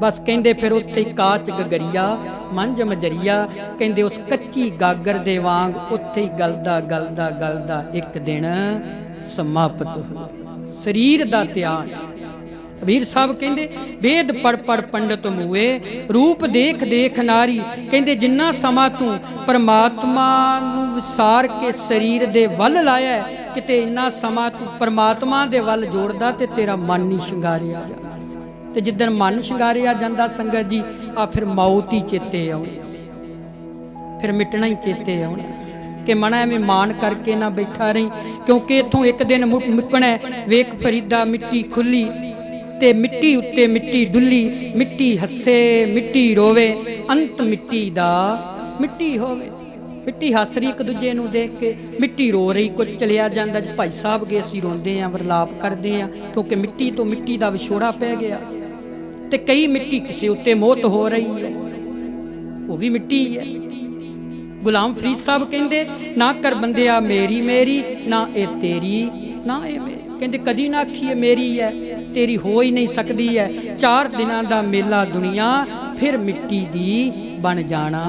बस कहंदे फिर उत्थे काच गगरिया मंझ मजरिया। कहंदे उस कच्ची गागर दे वांग उत्थे ही गलदा गलदा गलदा एक दिन समाप्त हो शरीर दा त्याग। कबीर साहब कहंदे वेद पढ़ पढ़ पंडित मुए रूप देख देख नारी। कहंदे जिन्ना समा तू परमात्मा नूं विसार के शरीर दे वल लाया किते इन्ना समा तू परमात्मा दे वल जोड़दा ते तेरा मन ही शंगारिया जांदा। ते जिद्दन मन शंगारिया जांदा संगत जी आ फिर मौत ही चेते आउणी सी फिर मिटना ही चेते आउणा सी कि मना एवें मान करके ना बैठा रही क्योंकि इत्थों एक दिन मुकना। वेख फरीदा मिट्टी खुली ते मिट्टी उत्ते मिट्टी डुली मिट्टी हसे मिट्टी रोवे अंत मिट्टी दा मिट्टी होवे। मिट्टी हस रही एक दूजे नूं देख के मिट्टी रो रही कुछ चलिया जांदा। भाई साहब गए असीं रोंदे आ विरलाप करदे आ क्योंकि मिट्टी तो मिट्टी दा विछोड़ा पै गया। ते कई मिट्टी किसी उत्ते मौत हो रही है वो भी मिट्टी है। गुलाम फरीद साहब कहंदे ना कर बंदिया मेरी मेरी ना ए तेरी ना ए मेरी। कहंदे कदी ना आखिए मेरी है तेरी हो ही नहीं सकती है। 4 दिनां दा मेला दुनिया फिर मिट्टी दी बन जाना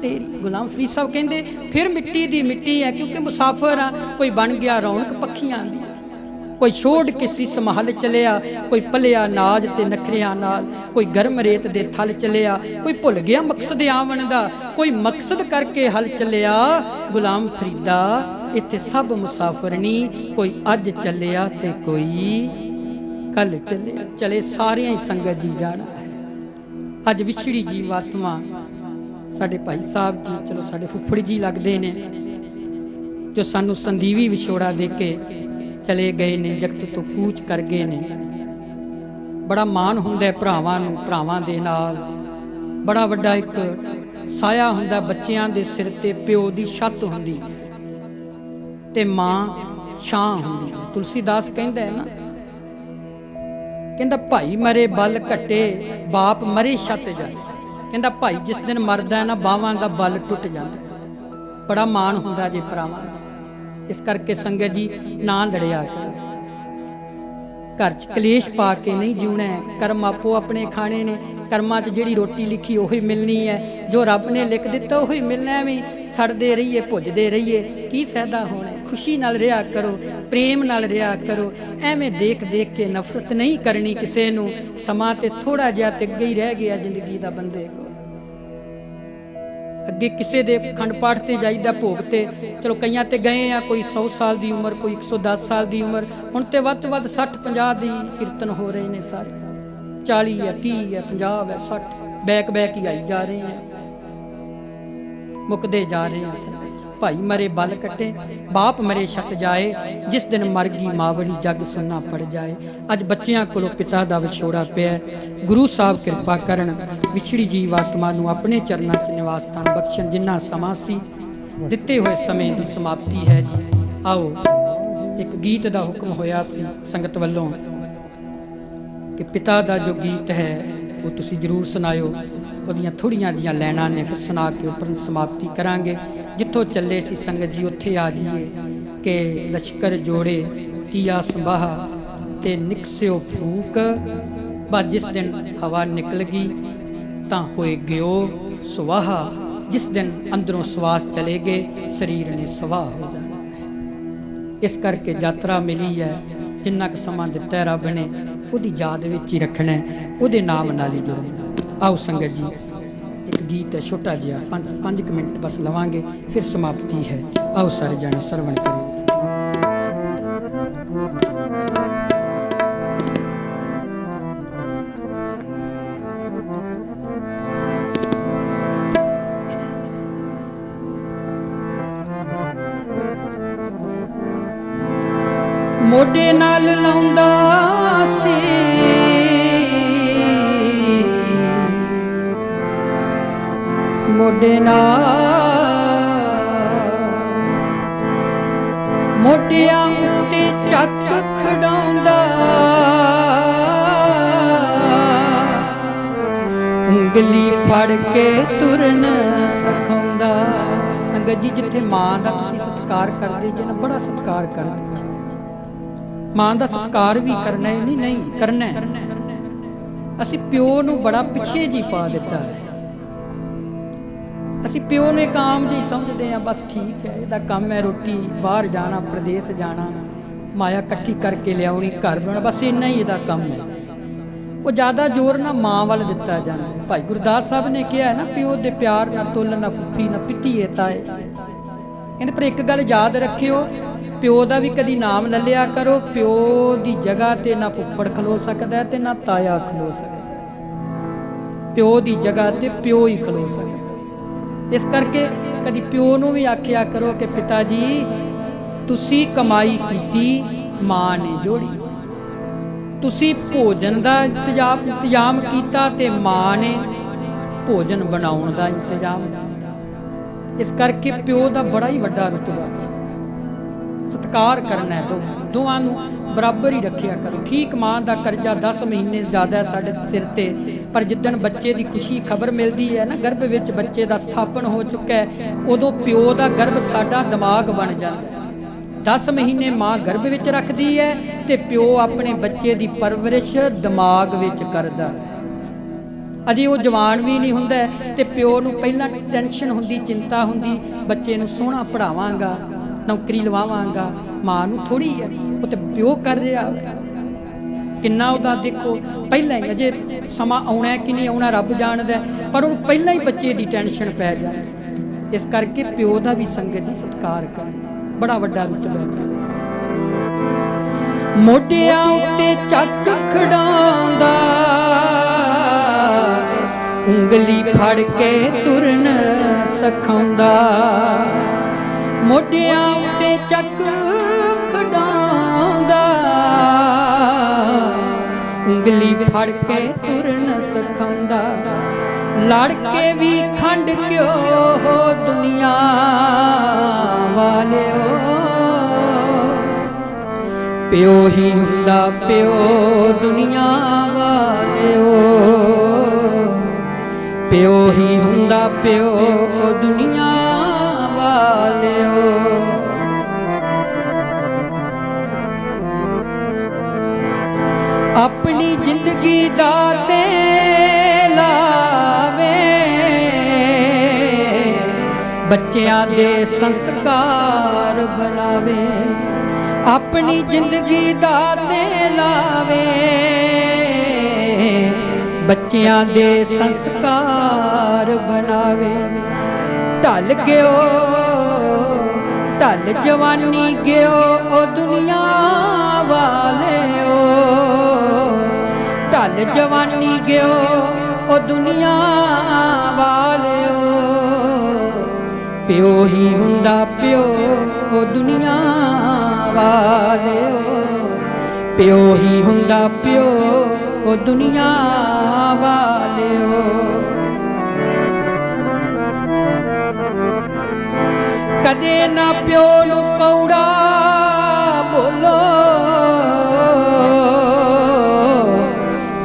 तेरी। गुलाम फरीद साहब कहंदे फिर मिट्टी दी मिट्टी है क्योंकि मुसाफिर आ कोई बन गया रौनक पखियां दी कोई छोड़ के सीस महल चलिया कोई पलिया नाज ते नखरियां नाल कोई गर्म रेत दे थल चलिया कोई भुल गया मकसद आवन दा कोई मकसद करके हल चलिया। गुलाम फरीदा इत्थे सब मुसाफिर नहीं कोई अज चलिया ते कोई कल चलिया। चले सारे ही संगत जी जाना है। अज विछड़ी जीवात्मा साडे भाई साहब जी चलो साडे फुफड़ जी लगदे ने जो सानू संदीवी विछोड़ा दे के चले गए ने जगत तो कूच कर गए ने। बड़ा मान हुंदा है भरावां नूं भरावां दे नाल बड़ा वड्डा एक साया हुंदा बच्चियां दे सिर ते प्यो दी छत हुंदी ते मां छां हुंदी। तुलसीदास कहंदा है ना कहंदा भाई मरे बल घटे बाप मरे छत जाए। कहंदा भाई जिस दिन मरदा है ना बावां दा बल टुट जांदा। बड़ा मान हुंदा जे भरावां दा। इस करके संगत जी ना लड़िया करो घर च कलेश पा के नहीं जीना है। कर्म आपो अपने खाने ने कर्मां च जिहड़ी रोटी लिखी उही मिलनी है जो रब ने लिख दिता उही मिलना है। भी सड़ते रहिए भुजते रहिए की फायदा होना है। खुशी नाल रहा करो प्रेम नाल रहा करो एवें देख देख के नफरत नहीं करनी किसी नूं। समा ते थोड़ा जिहा ते अगे ही रह गया जिंदगी दा बंदे को। अगे किसी दे खंड पाठ ते जाईदा भोग ते चलो कईयां ते गए आ कोई 100 साल की उम्र कोई 110 साल की उम्र हुण ते वध तो वध 60-50 की कीर्तन हो रहे हैं सारे 40 है 30 है 50 है 60 बैक बैक ही आई जा रहे हैं। मुकदे जा रहे हैं संगत जी। भाई मरे बल कटे, बाप मरे छक जाए, जिस दिन मर गई मावड़ी जग सुनना पड़ जाए। अज बच्चियां कोलों पिता दा विछोड़ा पिया। गुरु साहब कृपा करन, विछड़ी जीव आत्मा नूं अपने चरनां च निवास स्थान बख्शण। जिन्ना समां सी दिते हुए समय की समाप्ति है जी। आओ एक गीत का हुक्म होया सी संगत वालों कि पिता का जो गीत है वो तुसी जरूर सुनाओ। ਉਹਦੀਆਂ ਥੋੜੀਆਂ ਜੀਆਂ ਲੈਣਾ ਨੇ ਫਿਰ ਸੁਣਾ ਕੇ ਉੱਪਰ ਸਮਾਪਤੀ ਕਰਾਂਗੇ। ਜਿੱਥੋਂ ਚੱਲੇ ਸੀ ਸੰਗਤ ਜੀ ਉੱਥੇ ਆ ਜਾਈਏ ਕਿ ਲਸ਼ਕਰ ਜੋੜੇ ਕੀਆ ਸੰਭਾਹ ਤੇ ਨਿਕਸਿਓ ਫੂਕ। ਬਸ ਜਿਸ ਦਿਨ ਹਵਾ ਨਿਕਲ ਗਈ ਤਾਂ ਹੋਏ ਗਿਓ ਸੁਵਾਹਾ। जिस दिन अंदरों श्वास चले गए शरीर ने सवाह हो जाना है। इस करके यात्रा मिली है, जिन्ना क समा दिता है रब ने उहदी याद विच ही रखना है, उहदे नाम नाल ही जुड़ना। आओ संगत जी एक गीत है छोटा जिहा 5 मिनट बस लवांगे फिर समाप्ति है। आओ सारे जाने सरवण करें। मोढे नाल लाउंदा सी मोढे नाल मोढियां उत्ते चक खड़ाउंदा उंगली फड़ के तुरन सिखाउंदा। संगत जी जिथे मां दा तुसीं सत्कार करदे जे ना बड़ा सत्कार करदे जी। मां का सत्कार भी करना है नहीं करना है। असी प्यो नूं बड़ा पिछे जी पा दिता है। असी प्यो ने काम जी समझते हैं बस ठीक है इहदा काम है रोटी बाहर जाना प्रदेश जाना माया कट्ठी करके लियाउणी घर बनाना बस इन्ना ही इहदा काम है। वो ज़्यादा जोर ना मां वाल दिता जाता है। भाई गुरदास साहब ने कहा है ना प्यो दे प्यार ना तुल ना फुफी ना पिती है ताए। कहते पर एक गल याद रखियो प्यो का भी कभी नाम ले लिया करो। प्यो की जगह ते ना फुफड़ खलो सकता है ते ना ताया खलो सकता है। प्यो की जगह ते प्यो ही खलो सकता है। इस करके कभी प्यो नूं भी आख्या करो कि पिता जी तुसी कमाई कीती मां ने जोड़ी, तुसी भोजन का इंतजाम किया ते मां ने भोजन बनाउण का इंतजाम किया। इस करके प्यो का बड़ा ही वड्डा रुतबा है। सत्कार करना है दोवां नूं बराबर ही रखिया करो। ठीक मां का करजा 10 महीने ज़्यादा है साडे सिर ते, पर जिद्दन बच्चे की खुशी खबर मिलती है ना गर्भ विच बच्चे का स्थापन हो चुका है उदों प्यो का गर्भ साडा दिमाग बन जाता है। 10 महीने मां गर्भ विच रखती है ते प्यो अपने बच्चे की परवरिश दिमाग विच करदा है। अजे वो जवान भी नहीं हुंदा ते प्यो नूं पहलां टेंशन हुंदी चिंता हुंदी बच्चे नूं सोहना पढ़ावांगा नौकरी लवावांगा। मां नूं थोड़ी है वो तो प्यो कर रहा है। किन्ना उहदा देखो पहला ही अजे समा आउणा है कि नहीं आउणा रब जाणदा है, पर उहनूं पहला ही बच्चे की टेंशन पै जाती है। इस करके प्यो का भी संगत जी सत्कार करना बड़ा वड्डा रुतबा है। मोढियां उत्ते चक खड़ाउंदा उंगली फड़ के तुरन सिखाउंदा। मोढियां उत्ते चक खड़ाउंदा उंगली फड़ के तुरन सिखाउंदा। लड़ के भी खंड क्यों हो दुनिया वालिओ, प्यो ही हुंदा प्यो दुनिया वालिओ, प्यो ही हुंदा प्यो दुनिया वालिओ। अपनी जिंदगी दा ते लावे बच्चियां दे संस्कार बनावे। अपनी जिंदगी दा ते लावे बच्चियां दे संस्कार बनावे। ढल गयो ढल जवानी गयो ओ दुनिया वालिओ, ढल जवानी गयो ओ दुनिया वालिओ। ਪਿਓ ਹੀ ਹੁੰਦਾ ਪਿਓ ਦੁਨੀਆ ਵਾਲਿਓ, ਪਿਓ ਹੀ ਹੁੰਦਾ ਪਿਓ ਦੁਨੀਆ ਵਾਲਿਓ। ਕਦੇ ਨਾ ਪਿਓ ਨੂੰ ਕੌੜਾ ਬੋਲੋ,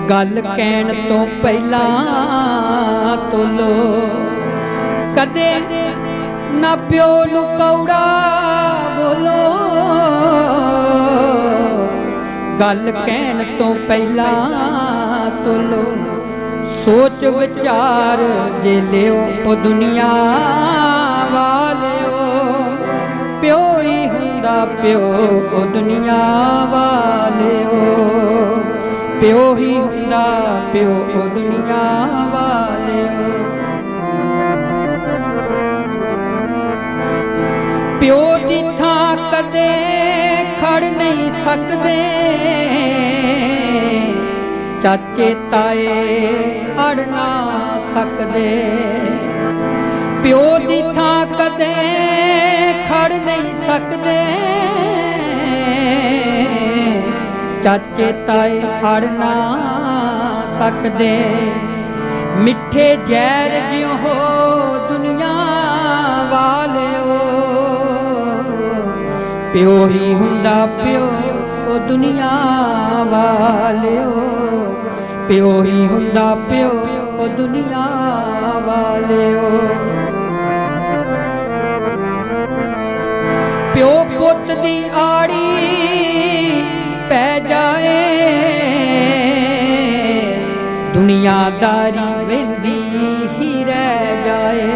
ਗੱਲ ਕਹਿਣ ਤੋਂ ਪਹਿਲਾਂ ਤੋਲੋ। ਕਦੇ ਨਾ ਪਿਓ ਨੂੰ ਕੌੜਾ ਬੋਲੋ, ਗੱਲ ਕਹਿਣ ਤੋਂ ਪਹਿਲਾਂ ਤੋਲੋ। ਸੋਚ ਵਿਚਾਰ ਜੇ ਲਿਓ ਉਹ ਦੁਨੀਆ ਵਾਲਿਓ, ਪਿਓ ਹੀ ਹੁੰਦਾ ਪਿਓ ਉਹ ਦੁਨੀਆ ਵਾਲਿਓ, ਪਿਓ ਹੀ ਹੁੰਦਾ ਪਿਓ ਉਹ ਦੁਨੀਆ ਵਾਲਿਓ। ਪਿਓ ਦੀ ਥਾਂ ਕਦੇ ਖੜ ਨਹੀਂ ਸਕਦੇ, ਚਾਚੇ ਤਾਏ ਅੜ ਨਾ ਸਕਦੇ। ਪਿਓ ਦੀ ਥਾਂ ਕਦੇ ਖੜ ਨਹੀਂ ਸਕਦੇ, ਚਾਚੇ ਤਾਏ ਅੜ ਨਾ ਸਕਦੇ। ਮਿੱਠੇ ਜ਼ਹਿਰ ਜਿਉਂ ਹੋ ਦੁਨੀਆ ਵਾਲਿਓ, ਪਿਓ ਹੀ ਹੁੰਦਾ ਪਿਓ ਉਹ ਦੁਨੀਆ ਵਾਲਿਓ, ਪਿਓ ਹੀ ਹੁੰਦਾ ਪਿਓ ਉਹ ਦੁਨੀਆ ਵਾਲਿਓ। ਪਿਓ ਪੁੱਤ ਦੀ ਆੜੀ ਪੈ ਜਾਏ, ਦੁਨੀਆਦਾਰੀ ਵਹਿੰਦੀ ਹੀ ਰਹਿ ਜਾਏ।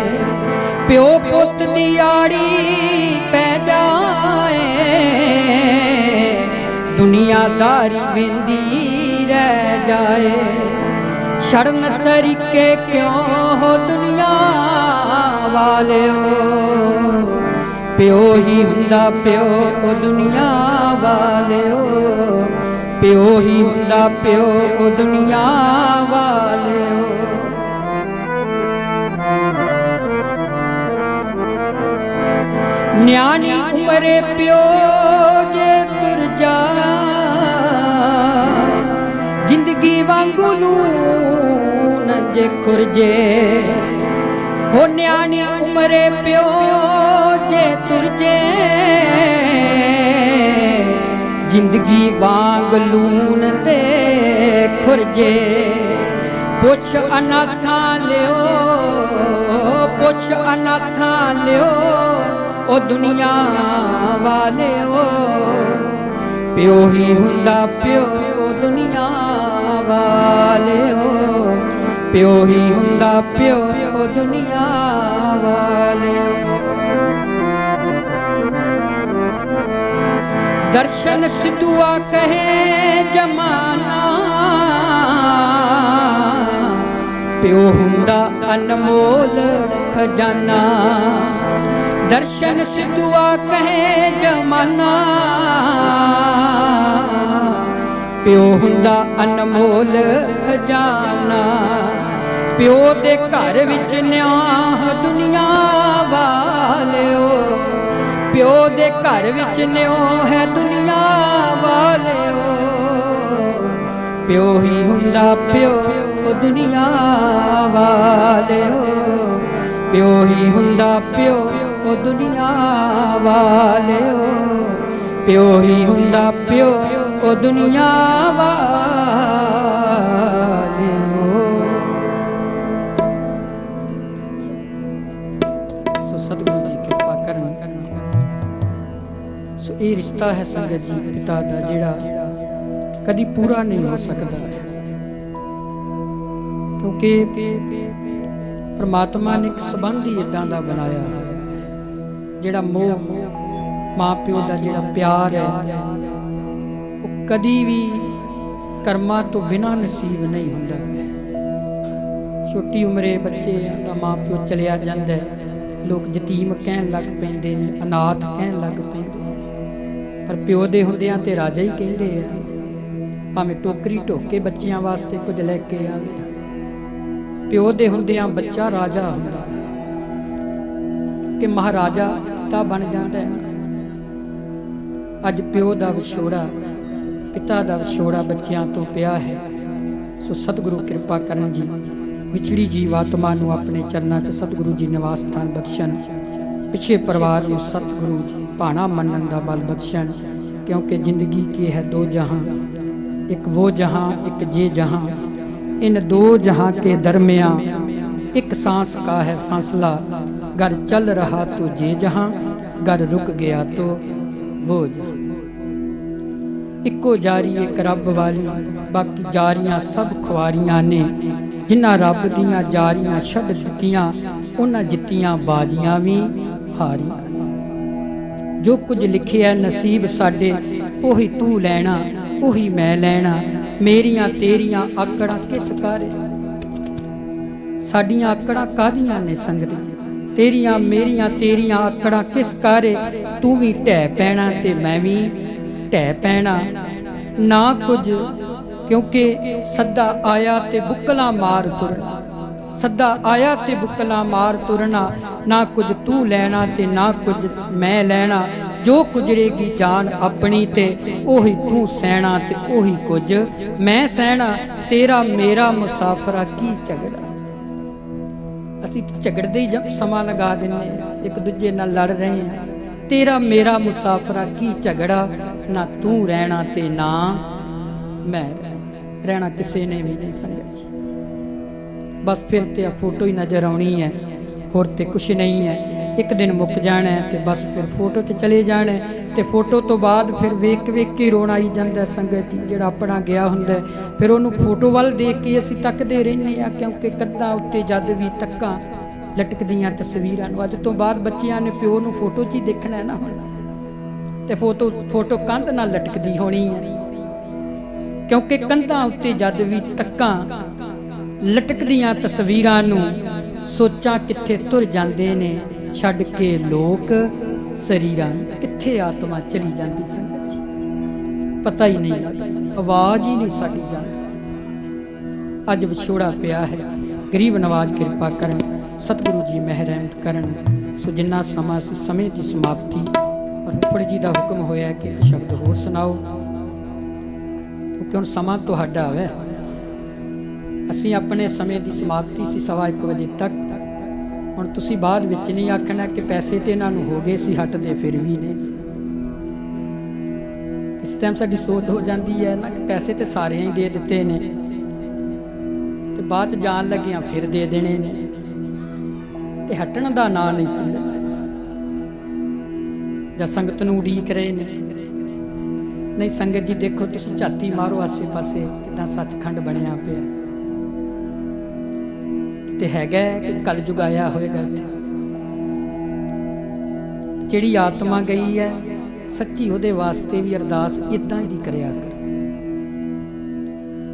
ਪਿਓ ਪੁੱਤ ਦੀ ਆੜੀ ਪੈ ਜਾਏ, ਦੁਨੀਆਦਾਰੀ ਵਹਿੰਦੀ ਰਹਿ ਜਾਏ। ਛੜਨ ਸਰੀਕੇ ਕਿਉਂ ਹੋ ਦੁਨੀਆ ਵਾਲਿਓ, ਪਿਓ ਹੀ ਹੁੰਦਾ ਪਿਓ ਉਹ ਦੁਨੀਆ ਵਾਲਿਓ, ਪਿਓ ਹੀ ਹੁੰਦਾ ਪਿਓ ਉਹ ਦੁਨੀਆ ਵਾਲਿਓ। ਨਿਆਣੀ ਉਮਰੇ ਪਿਓ ਜੇ ਤੁਰ ਜਾ, ਜ਼ਿੰਦਗੀ ਵਾਂਗੂ ਲੂਣ ਜੇ ਖੁਰਜੇ। ਹੋ ਨਿਆਣੀ ਉਮਰੇ ਪਿਓ ਜੇ ਤੁਰ ਜੇ, ਜ਼ਿੰਦਗੀ ਵਾਂਗ ਲੂਣ ਤੇ ਖੁਰਜੇ। ਪੁੱਛ ਅਨਾਥਾਂ ਲਿਓ, ਪੁੱਛ ਅਨਾਥਾਂ ਲਿਓ ਉਹ ਦੁਨੀਆ ਵਾਲਿਓ, ਪਿਓ ਹੀ ਹੁੰਦਾ ਪਿਓ ਦੁਨੀਆ ਵਾਲਿਓ, ਪਿਓ ਹੀ ਹੁੰਦਾ ਪਿਓ ਦੁਨੀਆ ਵਾਲਿਓ। ਦਰਸ਼ਨ ਸਿੱਧੂਆ ਕਹੇ ਜਮਾਨਾ, ਪਿਓ ਹੁੰਦਾ ਅਨਮੋਲ ਖਜ਼ਾਨਾ। ਦਰਸ਼ਨ ਸਿੱਧੂਆ ਕਹੇ ਜਮਾਨਾ, ਪਿਓ ਹੁੰਦਾ ਅਨਮੋਲ ਖਜ਼ਾਨਾ। ਪਿਓ ਦੇ ਘਰ ਵਿੱਚ ਨਿਆਹ ਦੁਨੀਆ ਵਾਲਿਓ, ਪਿਓ ਦੇ ਘਰ ਵਿੱਚ ਨਿਉ ਹੈ ਦੁਨੀਆ ਵਾਲਿਓ, ਪਿਓ ਹੀ ਹੁੰਦਾ ਪਿਓ ਦੁਨੀਆ ਵਾਲਿਓ, ਪਿਓ ਹੀ ਹੁੰਦਾ ਪਿਓ ਦੁਨੀਆ ਵਾਲਿਓ, ਪਿਓ ਹੀ ਹੁੰਦਾ ਪਿਓ ਦੁਨੀਆ ਵਾਲਿਓ। ਸੋ ਸਤਿਗੁਰੂ ਜੀ ਕਿਰਪਾ ਕਰਨ। ਸੋ ਇਹ ਰਿਸ਼ਤਾ ਹੈ ਸੰਗਤ ਜੀ ਪਿਤਾ ਦਾ, ਜਿਹੜਾ ਕਦੀ ਪੂਰਾ ਨਹੀਂ ਹੋ ਸਕਦਾ, ਕਿਉਂਕਿ ਪਰਮਾਤਮਾ ਨੇ ਇੱਕ ਸੰਬੰਧ ਹੀ ਇਦਾਂ ਦਾ ਬਣਾਇਆ ਹੋਇਆ, ਜਿਹੜਾ ਮੋਹ ਮਾਂ ਪਿਓ ਦਾ ਜਿਹੜਾ ਪਿਆਰ ਹੈ ਉਹ ਕਦੀ ਵੀ ਕਰਮਾਂ ਤੋਂ ਬਿਨਾਂ ਨਸੀਬ ਨਹੀਂ ਹੁੰਦਾ। ਛੋਟੀ ਉਮਰੇ ਬੱਚੇ ਦਾ ਮਾਂ ਪਿਓ ਚਲਿਆ ਜਾਂਦਾ ਹੈ, ਲੋਕ ਯਤੀਮ ਕਹਿਣ ਲੱਗ ਪੈਂਦੇ ਨੇ, ਅਨਾਥ ਕਹਿਣ ਲੱਗ ਪੈਂਦੇ ਨੇ, ਪਰ ਪਿਓ ਦੇ ਹੁੰਦਿਆਂ ਤੇ ਰਾਜਾ ਹੀ ਕਹਿੰਦੇ ਆ। ਭਾਵੇਂ ਟੋਕਰੀ ਢੋਕ ਕੇ ਬੱਚਿਆਂ ਵਾਸਤੇ ਕੁਝ ਲੈ ਕੇ ਆਵੇ, ਪਿਓ ਦੇ ਹੁੰਦਿਆਂ ਬੱਚਾ ਰਾਜਾ ਹੁੰਦਾ। कि महाराजा पिता बन जाता है। अज प्यो का विछोड़ा, पिता का विछोड़ा बच्चों तो पिया है। सो सतगुरु कृपा करन जी, विछड़ी जीव आत्मा नूं अपने चरणों च सतगुरु जी निवास स्थान बख्शण, पिछे परिवार नूं सतगुरु जी भाणा मनण दा बल बख्शण। क्योंकि जिंदगी की है दो जहां, एक वो जहां एक ये जहां, इन दो जहां के दरमिया एक सांस का है फासला। घर चल रहा तो ये जहां, घर रुक गया तो वो जहां। इको जारी एक रब वाली, बाकी जारियां सब खुआरियां ने। जिन्हां रब दियां जारियां छड्ड दित्तियां, उन्हां जित्तियां बाजियां भी हारियां। जो कुछ लिखिया नसीब साडे, ओही तू लैना ओही मैं लैना। मेरियां तेरियां आकड़ां किस कारे, साडियां आकड़ां कादियां ने संगत जी। तेरियां मेरियां तेरियां आकड़ां किस कारे। तू भी ढह पैना ते मैं भी ढह पैना। ना कुछ क्योंकि सदा आया ते बुकला मार तुरना, सदा आया ते बुकला मार तुरना। ना कुछ तू लैना ते ना कुछ मैं लैना। जो गुजरेगी जान अपनी ते ओही तू सहना ते ओही कुछ मैं सहना। तेरा मेरा मुसाफरा की झगड़ा। असी झगड़ते ही समा लगा देने, एक दूजे नाल लड़ रहे हैं। तेरा मेरा मुसाफरा की झगड़ा। ना तू रहना ते ना मैं रहना, किसी ने भी नहीं संगत जी। बस फिर ते फोटो ही नज़र आनी है, होर ते कुछ नहीं है। एक दिन मुक जाना है तो बस फिर फोटो ते चले जाना है। तो फोटो तो बाद फिर वेख के रोना आई जाता संगत जी। जिहड़ा अपना गया हुंदा फिर उन्होंने फोटो वाल देख के असीं तकदे रहने आ। क्योंकि कंधां उत्ते जद भी तक्कां लटकदियां तस्वीरां नूं, अज तो बाद बच्चियां ने प्यो नूं फोटो च ही देखना है ना हुण। ते फोटो कंध नाल लटकदी होनी है। क्योंकि कंधां उत्ते जद भी तक्कां लटकदियां तस्वीरां नूं, सोचां कित्थे तुर जांदे ने छड्ड के लोक शरीरां। कित्थे आत्मा चली जाती संगत जी, पता ही नहीं लगता, आवाज़ ही नहीं साडी जाती। अज विछोड़ा पिया है, गरीब नवाज कृपा करन, सतगुरु जी मेहर रहमत करन। सो जिन्ना समा सी समय की समाप्ति, पर फुफड़ जी का हुक्म होया कि एक शब्द होर सुनाओ, क्योंकि हुण समा तुहाडा है। असीं अपने समय की समाप्ति सी 1:15 बजे तक। हुण तुसीं बाद विच नहीं आखना कि पैसे तो इन्हां नूं हो गए सी, हटदे फिर भी नहीं सी। इस टाइम साडी सोच हो जाती है ना कि पैसे तो सारे ही दे दिते ने, ते बाद जान लगियां फिर दे देने ने, ते हटण दा नां नहीं सी। जां संगत नूं उड़ीक रहे ने। नहीं संगत जी देखो, तुसीं झाती मारो आसे पासे किदां सचखंड बनिया पिया। ते हैगा कि कल युग आया होएगा इत्थे। जिहड़ी आत्मा गई है सच्ची ਉਹਦੇ वास्ते भी अरदास इदां दी करिया कर।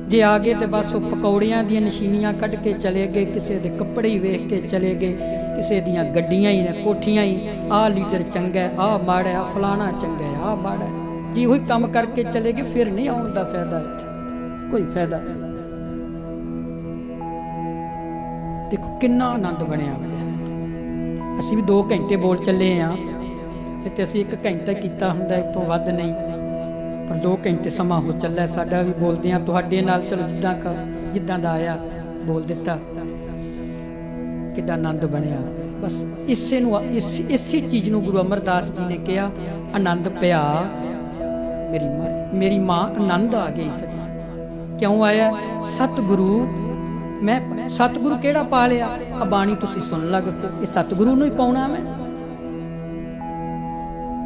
जे आ गए तो बस वो पकौड़ियां दी नशीनियां कढ़ के चले गए, किसी दे कपड़े ही वेख के चले गए, किसी दियां गड्डियां ही ने कोठियां ही, आ लीडर चंगा है, आ माड़ा है, फलाना चंगा है, आ माड़ा है जी। वही काम करके चले गए, फिर नहीं आउण दा फायदा इत्थे, कोई फायदा नहीं। देखो किन्ना आनंद बनया पिया। असीं भी 2 घंटे बोल चले हाँ, ते असीं 1 घंटा कीता हुंदा, इस तों वध नहीं। पर 2 घंटे समा हो चला साडा भी बोलदियां तुहाडे नाल। चलो जिद्दां दा आया बोल दिता, किड्डा आनंद बनया। बस इसे नूं इसी चीज़ नूं गुरु अमरदास जी ने कहा, आनंद पिया मेरी माँ आनंद आ गई सच्ची। क्यों आया? सतगुरु मैं सतगुरु केड़ा पा लिया। आ बाणी तुसीं सुन लग पे, ये सतगुरु नूं ही पाउणा मैं।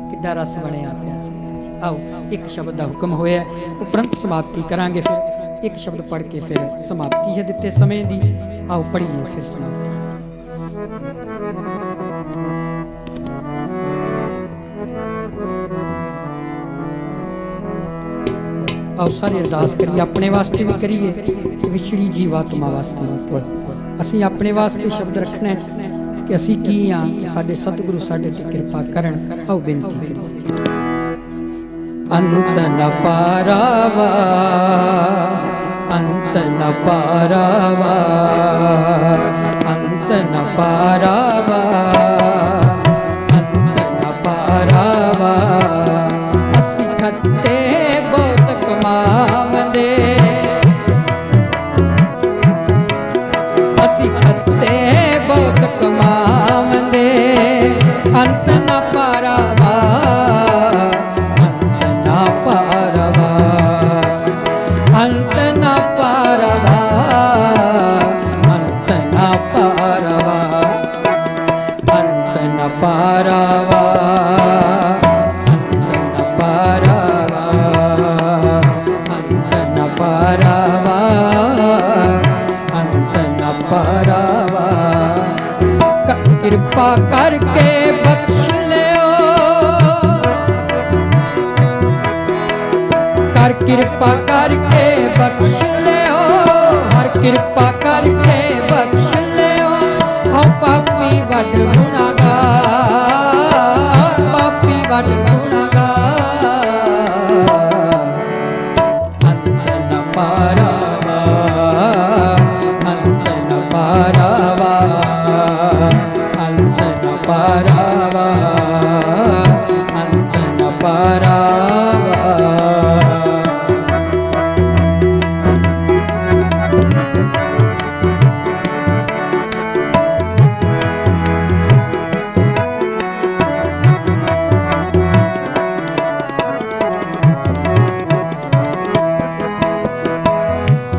किड्डा रस बनिया पिया संगत जी। आओ एक शब्द का हुक्म होया, उपरंत समाप्ति करांगे। फिर एक शब्द पढ़ के फिर समाप्ति है दिते समय दी। आओ पढ़िए फिर समाप्ति। आओ सारे अरदास करिए, अपने वास्ते भी करिए, विछड़ी जीवात्मा वास्ते भी। असीं अपने वास्ते शब्द रखना है कि असीं की हाँ, कि साडे सतगुरु साडे ते कृपा करन। आओ बेनती करिए। अंत न पारावा, अंत न पारावा, अंत न पारावा, अंत न पारावा, अंत न पारावा, अंत न पारावा, अंत न पारावा, अंत न पारावा, अंत न पारावा, अंत न पारावा, अंत न पारावा। कृपा करके बख्श लियो, कर कृपा करके बख्श लियो, हर कृपा करके बख्श लियो। हम पापी वड गुनाहगार, पापी वड गुनाहगार, अंत न पारावा, अंत न पारावा, अंत न पारावा, अंत न पारावा।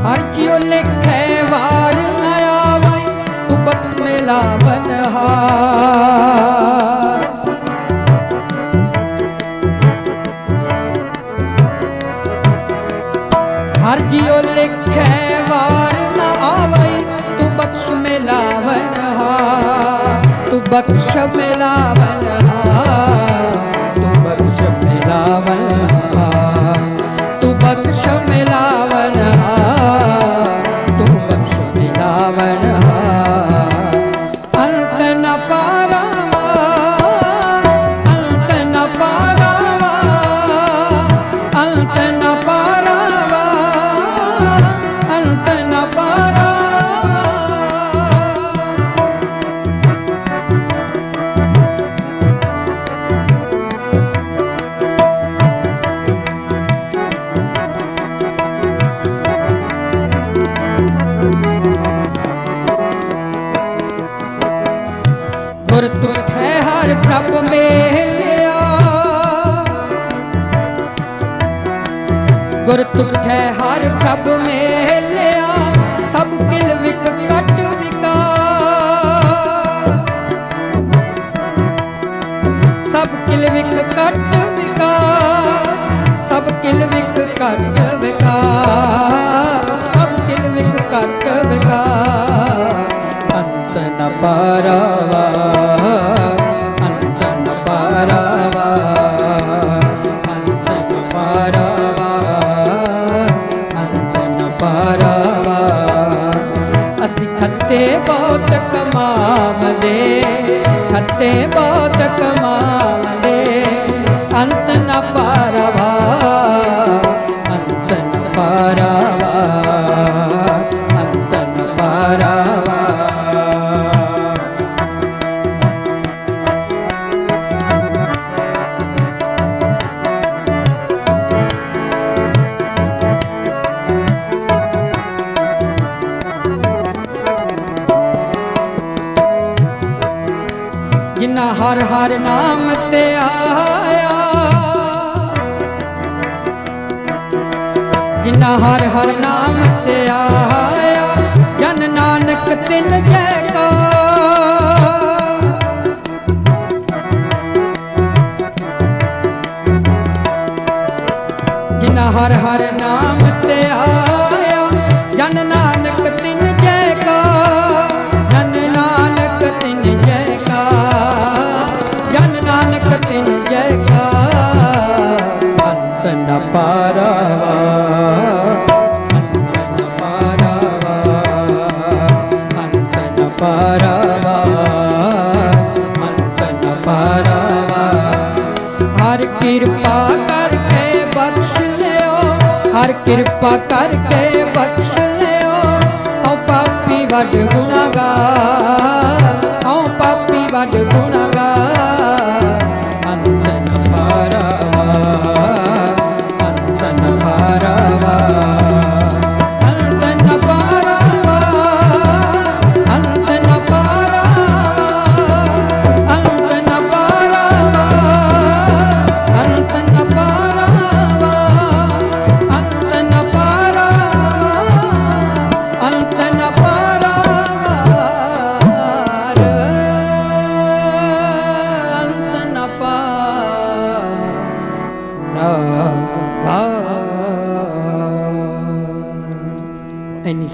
हर जियो लिखे वार न आवै, तू बत मेला बनहार। हर जियो लिखे वार न आवै, तू बख्श मेला बनहार, तू बख्श मेला बनहार, तू बख्श मेला बनहार, तू बख्श मेला बनहार, तू बख्श मेला बनहार। अंत न पारावा, अंत न पारावा, अंत न पारावा, अंत न पारावा। गुर तुठे हर प्रभ मेलिया, गुर तुठे हर प्रभ मेलिया, सब किल विक कट विकार, सब किल विक कट विकार, सब किल विक कट विकार, सब किल विक कट विकार। अंत न पारावा, अंत न पारावा, अंत न पारावा, अंत न पारावा। असी खत्ते बहुत कमावदे, खत्ते बहुत कमावदे, अंत न पारावा, अंत न पारावा, अंत न पारावा। जिन्ना हर हर नाम ते आया, जिन्ना हर हर नाम ते आया, जन नानक तिन जयकार। जिन्ना हर हर नाम ते आया, जन नानक तिन जयकार, जन नानक तिन जयकार, जन नानक तिन जयकार। अंत न पारावा, अंत न पारावा, अंत न पारावा, अंत न पारावा। हर कृपा करके बख्श लियो, हर कृपा करके बख्श लियो। औ पापी वड गुनाहगार, औ पापी वड गुनाहगार। अंत न पारावा, अंत न पारावा, अंत न पारावा, अंत न पारावा, अंत न पारावा।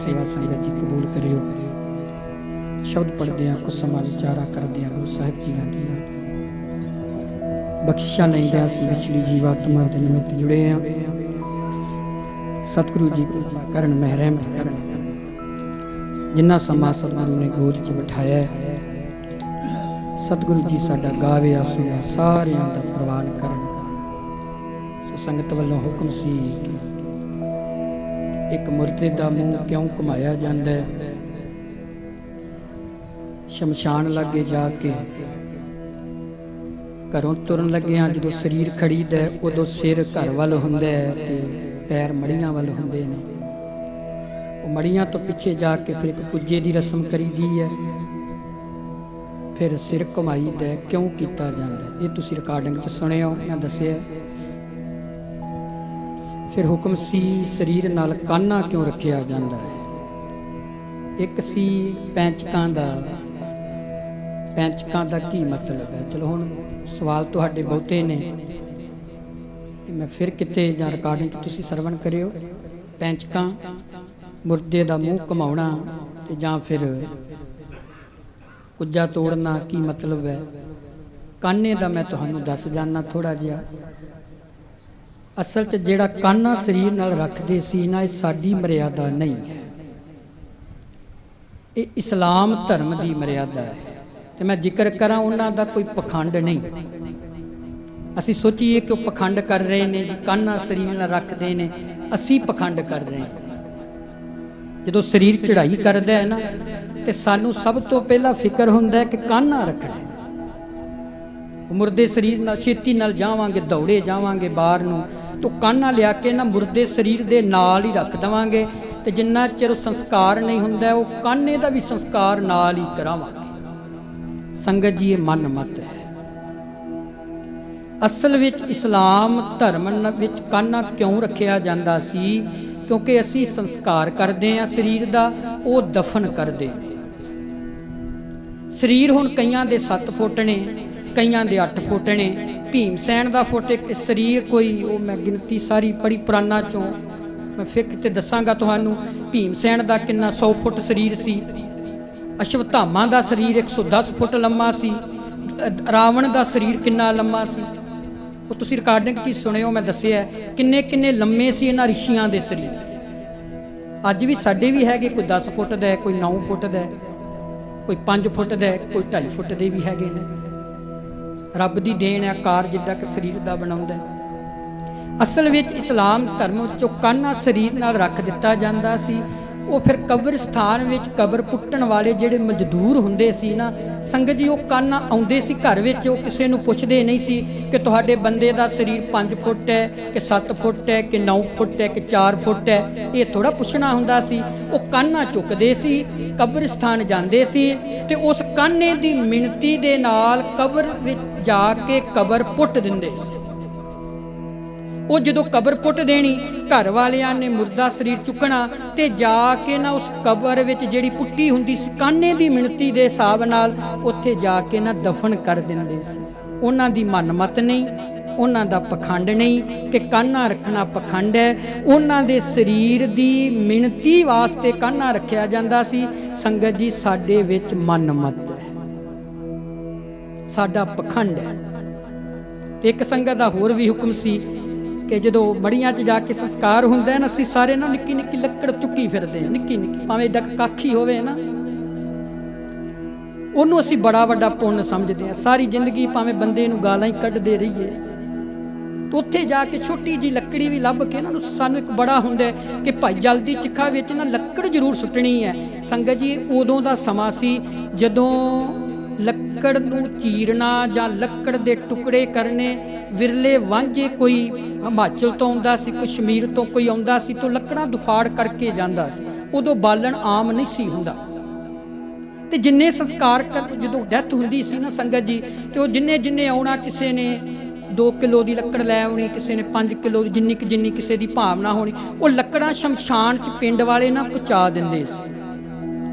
सेवा संगत जी कबूल करियो। शब्द पढ़दे कुछ समा विचारा करदे गुरु साहिब जी दी बख्शिशा लैंदे विछली जीवात्मा दे निमित्त जुड़े हैं। सतगुरु जी करन महरम करन जिन्ना समा सतगुरु ने गोद च बिठाया। सतगुरु जी साडा गाविया सुनिया सारियां दा प्रवान करन। सो संगत वालों हुक्म सी कि एक मुर्दे दा मुंह क्यों घुमाया जांदा है। शमशान लागे जाके घरों तुरन लग्या जो शरीर खड़ीदा उदों सिर घर वाल हुंदा है ते पैर मड़ियां वाल हुंदे ने। मड़ियां तो पिछे जाके फिर एक पुज्जे की रस्म करी दी है, फिर सिर घुमाईदा क्यों किया जाता है। ये तुसी रिकॉर्डिंग च सुनियो मैं दसिया। फिर हुक्म सी शरीर नाल काना क्यों रखिया जाता है। एक सी पैंचकां दा की मतलब है। चलो हुण सवाल तुहाडे बहुते ने, मैं फिर किते जां रिकॉर्डिंग तुसी सरवण करियो। पैंचकां मुर्दे दा मूँह घुमाउणा ते जां फिर कुज्जा तोड़ना की मतलब है। काने दा मैं तुहानूं दस जाना थोड़ा जिहा। असल च जिहड़ा काना शरीर नाल रखदे सी ना, इह साडी मर्यादा नहीं है, ये इस्लाम धर्म की मर्यादा है। तो मैं जिक्र करा उन्हां दा कोई पखंड नहीं। असी सोचीए कि पखंड कर रहे हैं जी, काना शरीर नाल रखते हैं, असी पखंड कर रहे हैं। जो शरीर चढ़ाई करता है ना, तो सानू सब तो पहला फिक्र होंदा है कि काना रखना। मुर्दे शरीर नाल छेती नाल जावांगे, दौड़े जावांगे बाहर नूं, तो काना लिया के ना मुर्दे शरीर दे नाल ही रख देवांगे। तो जिन्ना चिर संस्कार नहीं हुंदा वो काने दा भी संस्कार नाल ही करावांगे। संगत जी ये मन मत है। असल विच इस्लाम धर्म विच काना क्यों रखिया जांदा सी, क्योंकि असी संस्कार करते हैं शरीर का, वो दफन करते हैं। शरीर हुण कईयां दे 7 फुट ने, कईयां दे 8 फुट ने। भीम सैन का फुट एक शरीर कोई वो मैं गिनती सारी बड़ी पुराना चों मैं फिर किते दसांगा तुहानूं। भीम सैन का किन्ना 100 फुट शरीर सी। अश्वत्थामा का शरीर 110 फुट लम्मा सी। रावण का शरीर किन्ना लम्मा सी, वो तुसी रिकॉर्डिंग की सुनियो मैं दसिया किन्ने किन्ने लम्मे सी इन्हां रिशियां दे शरीर। अज भी साडे भी हैगे, कोई 10 फुट दा, कोई 9 फुट दा, कोई 5 फुट दा, कोई 2.5 फुट दे भी हैगे ने। रब दी देन है, आकार जिड्डा कि शरीर दा बनाउंदा है। असल विच इस्लाम धर्म चों काना शरीर नाल रख दिता जांदा सी। वो फिर कब्रिस्तान विच कबर पुट्टण वाले जिहड़े मजदूर हुंदे सी ना संगत जी, वो काना आउंदे सी घर विच, वो किसी नूं पुछदे नहीं सी कि तुहाडे बंदे दा शरीर 5 फुट है कि 7 फुट है कि 9 फुट है कि 4 फुट है। ये थोड़ा पुछना हुंदा सी। वो काना चुकदे सी, कब्रिस्तान जांदे सी ते उस काने दी मिणती दे नाल कबर विच जाके कबर पुट दिंदे सी। वो जो कबर पुट देनी, घर वालियां ने मुर्दा शरीर चुकना ते जाके ना उस कबर विच जिहड़ी पुट्टी हुंदी सी काने दी मिणती दे हिसाब नाल उत्थे जाके ना दफन कर दिंदे सी। उन्हां दी मनमत नहीं, उन्हां दा पखंड नहीं कि काना रखना पखंड है। उन्हां दे शरीर दी मिणती वास्ते काना रखिया जांदा सी। संगत जी साडे विच मनमत है, साडा पखंड है। एक संगत दा होर भी हुक्म सी कि जो मड़ियां च जाके संस्कार हुंदा है ना, असीं सारे ना निक्की निक्की लक्कड़ चुक्की फिरदे हैं, निक्की निक्की भावें एडा काखी होवे ना, उहनूं असीं बड़ा वड्डा पुण्य समझदे हैं। सारी जिंदगी भावें बंदे नूं गालां ही कढदे रहीए, तो उत्थे जाके छोटी जी लकड़ी भी लभ के ना सानूं एक बड़ा हुंदा है कि भाई जल्दी चिखा विच ना लक्कड़ जरूर सुੱਟਣੀ है। संगत जी उदों दा समां सी जदों लक्कड़ नूं चीरना जां लक्कड़ दे टुकड़े करने विरले वांझे, कोई हिमाचल तो आउंदा सी, कश्मीर तो कोई आउंदा सी, तो लक्कड़ां दुफाड़ करके जांदा सी। उदों बालण आम नहीं सी हुंदा। ते जिन्ने संस्कार जो डैथ हुंदी सी ना संगत जी, तो जिन्ने जिन्ने आउणा, किसी ने 2 किलो की लक्कड़ लै आउणी, किसी ने 5 किलो जिन्नी किसी की भावना होनी, वो लक्कड़ां शमशान च पिंड वाले ना पहुँचा दिंदे सी।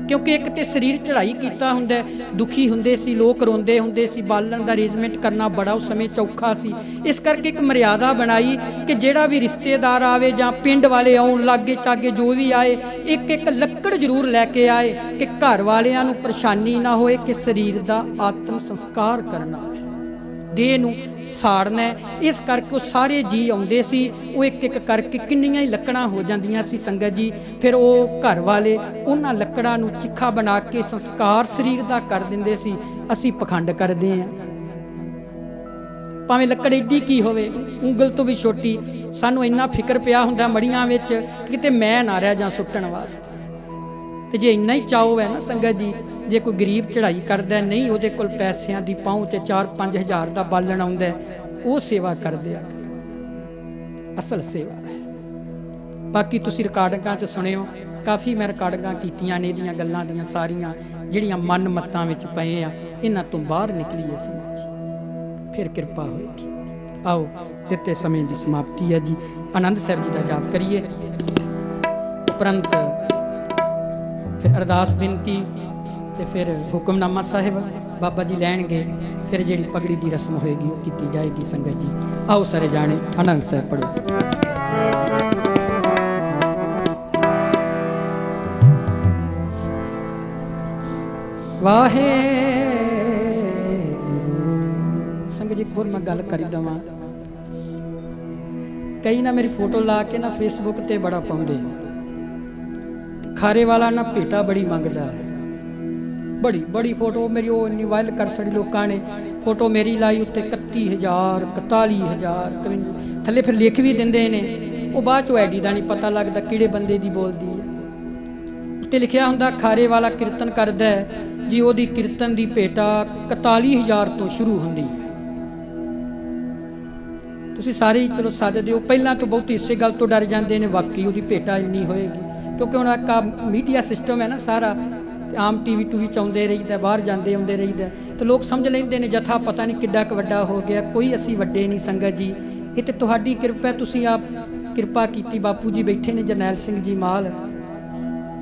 क्योंकि एक तो शरीर चढ़ाई किया हुंदा, दुखी हुंदे सी, लोग रोंदे हुंदे सी, बालन का अरेंजमेंट करना बड़ा उस समय चौखा सी। इस करके एक मर्यादा बनाई कि जिहड़ा भी रिश्तेदार आवे जां पिंड वाले आउण, लागे चागे जो भी आए, एक एक लक्कड़ जरूर लैके आए कि घर वालियां नूं परेशानी ना होए कि शरीर का आत्म संस्कार करना, देह नूं साड़ना। इस करके वो सारे जी आउंदे सी, वो एक एक करके किन्नियां ही लकड़ां हो जांदियां सी संगत जी। फिर वो घर वाले उन्हां लकड़ां नूं चिक्खा बना के संस्कार शरीर दा कर दिंदे सी। असीं पखंड करदे हां, भावें लकड़ एडी की होवे, ਉਂਗਲ तो भी छोटी, सानूं इन्ना फिक्र पिया हुंदा मड़ियां विच किते मैं ना रह जा सुੱਟਣ वास्ते। तो जे इन्ना ही चाओ है ना संगत जी, जे कोई गरीब चढ़ाई करता नहीं, वो कोल पैसों की पहुँच 4-5 हज़ार का बालन आउंदा, वो सेवा कर दिया, असल सेवा है। बाकी तुसी रिकार्डिंगां च सुनियो, काफ़ी मैं रिकार्डिंगां कीतियां ने इहदियां गल्लां दियां सारियां जिहड़ियां मन मत्तां विच पए आ, इन्हां तो बाहर निकलीए संगत जी, फिर किरपा होएगी। आओ दिते समय की समाप्ति है जी, आनंद साहब जी का जाप करिए, उपरंत फिर अरदास बिनती ते फिर हुक्मनामा साहिब बाबा जी लैणगे, फिर जिहड़ी पगड़ी की रस्म होएगी वो की जाएगी संगत जी। आओ सारे जाने आनंद साहिब पढ़ो। वाहे संगत जी होर मैं गल करी देवां, कई ना मेरी फोटो ला के ना फेसबुक ते बड़ा पाउंदे, खारे वाला ना भेटा बड़ी मंगदा है, बड़ी बड़ी फोटो मेरी वो इन्नी वायरल कर छड़ी लोगों ने। फोटो मेरी लाई उत्ते 31,000 41,000 थले फिर लिख भी देंदे ने, वो बाद चो आईडी का नहीं पता लगता किहड़े बंदे दी बोलदी है। उत्ते लिखिया हुंदा खारे वाला कीर्तन करदा है जी, ओदी कीर्तन दी भेटा 41,000 तो शुरू हुंदी है। तुसीं सारे ही चलो सद दिओ, पहलां तो बहुत इसे गल तो डर जांदे ने वाकई ओदी भेटा इन्नी होएगी, क्योंकि हुण एक मीडिया सिस्टम है ना सारा, आम टीवी टूवी च आउंदे रहीदा, बाहर जांदे आउंदे रहीदा, तो लोग समझ लैंदे ने जथा पता नहीं किड्डा क वड्डा हो गया। कोई असीं वड्डे नहीं संगत जी, ये तो तुहाडी किरपा, तुसीं आप किरपा कीती। बापू जी बैठे ने जरनैल सिंह जी माल,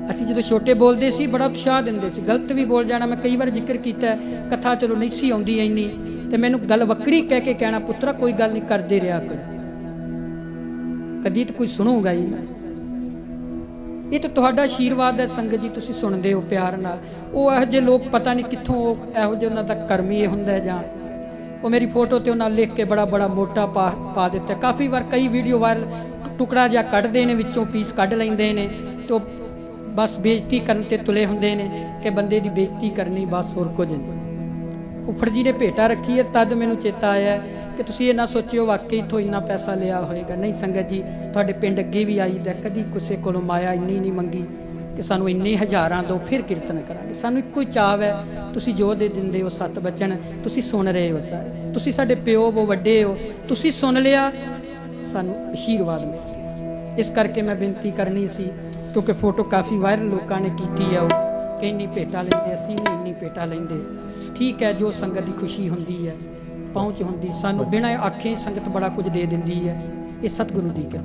असीं जदों छोटे बोलदे सी बड़ा उत्साह दिंदे सी, गलत भी बोल जाना, मैं कई बार जिक्र कीता कथा चलो नहीं सी आउंदी इन्नी, ते मैनूं गल वक्कड़ी कह के कहना पुत्रा कोई गल नहीं करदे रहा कर, कदी तो कोई सुनूगा ही ना। ये तो तुहाडा आशीर्वाद है संगत जी, तुसीं सुणदे हो प्यार नाल। वो इहो जे लोग पता नहीं कित्थों इहो जे उन्हां दा कर्म ही हुंदा जां वो मेरी फोटो ते उन्हां लिख के बड़ा बड़ा मोटा पा दिता। काफ़ी बार कई वीडियो वायरल टुकड़ा जिहा कढ़दे ने, विचों पीस कढ़ लैंदे ने, तो बस बेइज्जती करन ते तुले हुंदे ने कि बंदे दी बेइज्जती करनी, बस होर कुछ नहीं। फुफड़ जी ने भेटा रखी है, तद मैनूं चेता आया कि तुसीं ये ना सोचिओ वाकई इत्थों इन्ना पैसा लिया होएगा, नहीं संगत जी, तुहाडे पिंड अगे भी आईदा, कदी किसी कोलों माया इन्नी नहीं मंगी कि सानूं इन्ने हज़ारां दो फिर कीर्तन करांगे। सानूं इक्को ही चाव है, तुसीं जो दे दिंदे हो सत बचन, तुसीं सुन रहे हो सारे, तुसीं साडे प्यो वो वड्डे हो, तुसीं सुन लिया, सानूं आशीर्वाद मिल गया। इस करके मैं बेनती करनी सी, क्योंकि फोटो काफ़ी वायरल लोगों ने की है, कि इन्नी भेटा लेंदे, असीं भी इन्नी भेटा लेंदे। ठीक है, जो संगत की खुशी होंदी है, पहुँच होंदी, सानूं बिना आखे संगत बड़ा कुछ दे दिंदी है। ये सतगुरु दी किरपा।